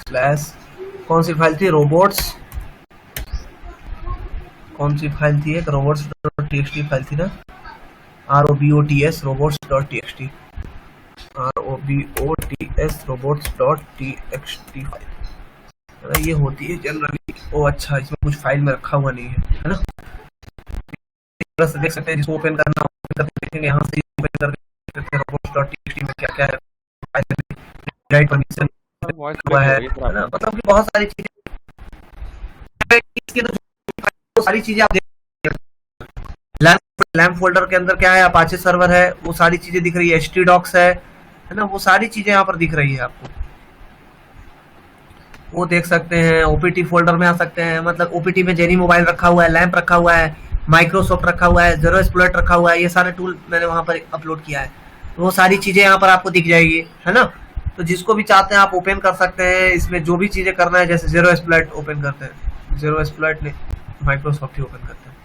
स्लैश कौन सी फाइल थी? रोबोट्स कौन सी फाइल थी? एक robots.txt फाइल थी ना, robots robots.txt robots.txt फाइल ये होती है जनरली। ओ अच्छा, इसमें कुछ फाइल में रखा हुआ नहीं है ना। देख सकते हैं जिसको ओपन करना देखेंगे यहाँ से ओपन करके robots.txt में क्या क्या है, राइट परमिशन हुआ है ना, मतलब कि बहुत सारी चीजें इसके तो सारी चीजें आप देख। लैम्प फोल्डर के अंदर क्या है? अपाचे सर्वर है, वो सारी चीजें दिख रही है। htdocs है ना, वो सारी चीजें यहाँ पर दिख रही है आपको, वो देख सकते हैं। opt फोल्डर में आ सकते हैं, मतलब opt में जेनी मोबाइल रखा हुआ है, लैम्प रखा हुआ है, माइक्रोसॉफ्ट रखा हुआ है, ज़ेरो एक्सप्लॉइट रखा हुआ है, ये सारे टूल मैंने वहां पर अपलोड किया है, तो वो सारी चीजें यहाँ पर आपको दिख जाएगी है ना। तो जिसको भी चाहते हैं आप ओपन कर सकते हैं, इसमें जो भी चीजें करना है, जैसे ज़ेरो एक्सप्लॉइट ओपन करते हैं, ज़ेरो एक्सप्लॉइट नहीं माइक्रोसॉफ्ट ही ओपन करते हैं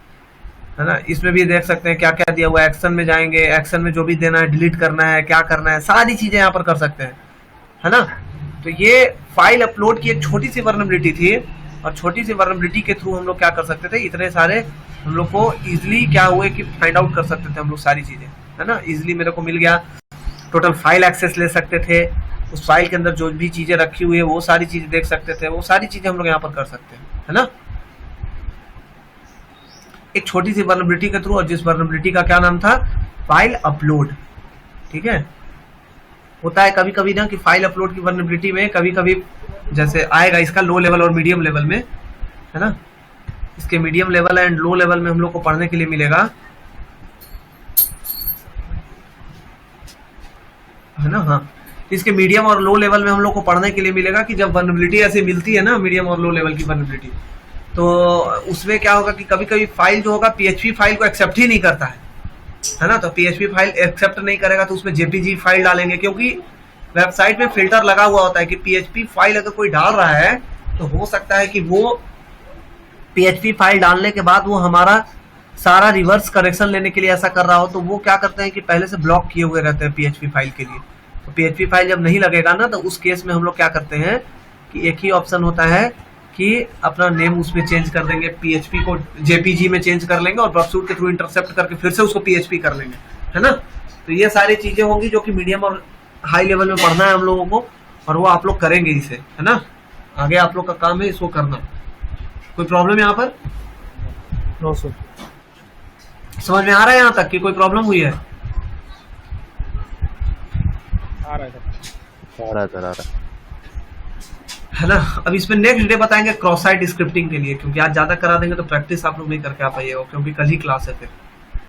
है ना। इसमें भी देख सकते हैं क्या क्या दिया हुआ है। एक्शन में जाएंगे, एक्शन में जो भी देना है, डिलीट करना है, क्या करना है, सारी चीजें यहाँ पर कर सकते हैं है ना। तो ये फाइल अपलोड की एक छोटी सी वर्नेबिलिटी थी, और छोटी सी वर्नेबिलिटी के थ्रू हम लोग क्या कर सकते थे, इतने सारे हम लोग को इजिली क्या हुए कि फाइंड आउट कर सकते थे हम लोग सारी चीजें है ना। इजिली मेरे को मिल गया, टोटल फाइल एक्सेस ले सकते थे, उस फाइल के अंदर जो भी चीजें रखी हुई है वो सारी चीजें देख सकते थे, वो सारी चीजें हम लोग यहाँ पर कर सकते हैं है ना, एक छोटी सी वर्नेबिलिटी के थ्रू। और जिस वर्नेबिलिटी का क्या नाम था? File upload. ठीक है, होता है कभी कभी ना कि फाइल अपलोड की वर्नेबिलिटी में कभी कभी जैसे आएगा इसका लो लेवल और मीडियम लेवल में है ना। इसके medium level and low level में हम लोग को पढ़ने के लिए मिलेगा है ना। हाँ, इसके मीडियम और लो लेवल में हम लोग को पढ़ने के लिए मिलेगा कि जब वर्नेबिलिटी ऐसे मिलती है ना, मीडियम और लो लेवल की वर्नेबिलिटी, तो उसमें क्या होगा कि कभी कभी फाइल जो होगा PHP फाइल को एक्सेप्ट ही नहीं करता है ना। तो PHP फाइल एक्सेप्ट नहीं करेगा तो उसमें JPG फाइल डालेंगे, क्योंकि वेबसाइट में फिल्टर लगा हुआ होता है कि PHP फाइल अगर कोई डाल रहा है तो हो सकता है कि वो PHP फाइल डालने के बाद वो हमारा सारा रिवर्स करेक्शन लेने के लिए ऐसा कर रहा हो, तो वो क्या करते हैं कि पहले से ब्लॉक किए हुए रहते हैं PHP फाइल के लिए। तो PHP फाइल जब नहीं लगेगा ना, तो उस केस में हम लोग क्या करते हैं कि एक ही ऑप्शन होता है कि अपना नेम उसमें चेंज कर देंगे, PHP को JPG में चेंज कर लेंगे और ड्रॉपशूट के थ्रू इंटरसेप्ट करके फिर से उसको PHP कर लेंगे है ना। तो ये सारी चीजें होंगी जो कि मीडियम और हाई लेवल में पढ़ना है हम लोगों को, और वो आप लोग करेंगे इसे है ना। आगे आप लोग का काम है इसको करना। कोई प्रॉब्लम यहाँ पर? No sir. समझ में आ रहा है यहाँ तक कि कोई प्रॉब्लम हुई है? आ रहा है सर, आ रहा है सर, आ रहा है। है ना। अब इसमें नेक्स्ट डे बताएंगे क्रॉस साइट स्क्रिप्टिंग के लिए, क्योंकि आज ज्यादा करा देंगे तो प्रैक्टिस आप लोग नहीं करके आ पाइएगा, क्योंकि कल ही क्लास है फिर।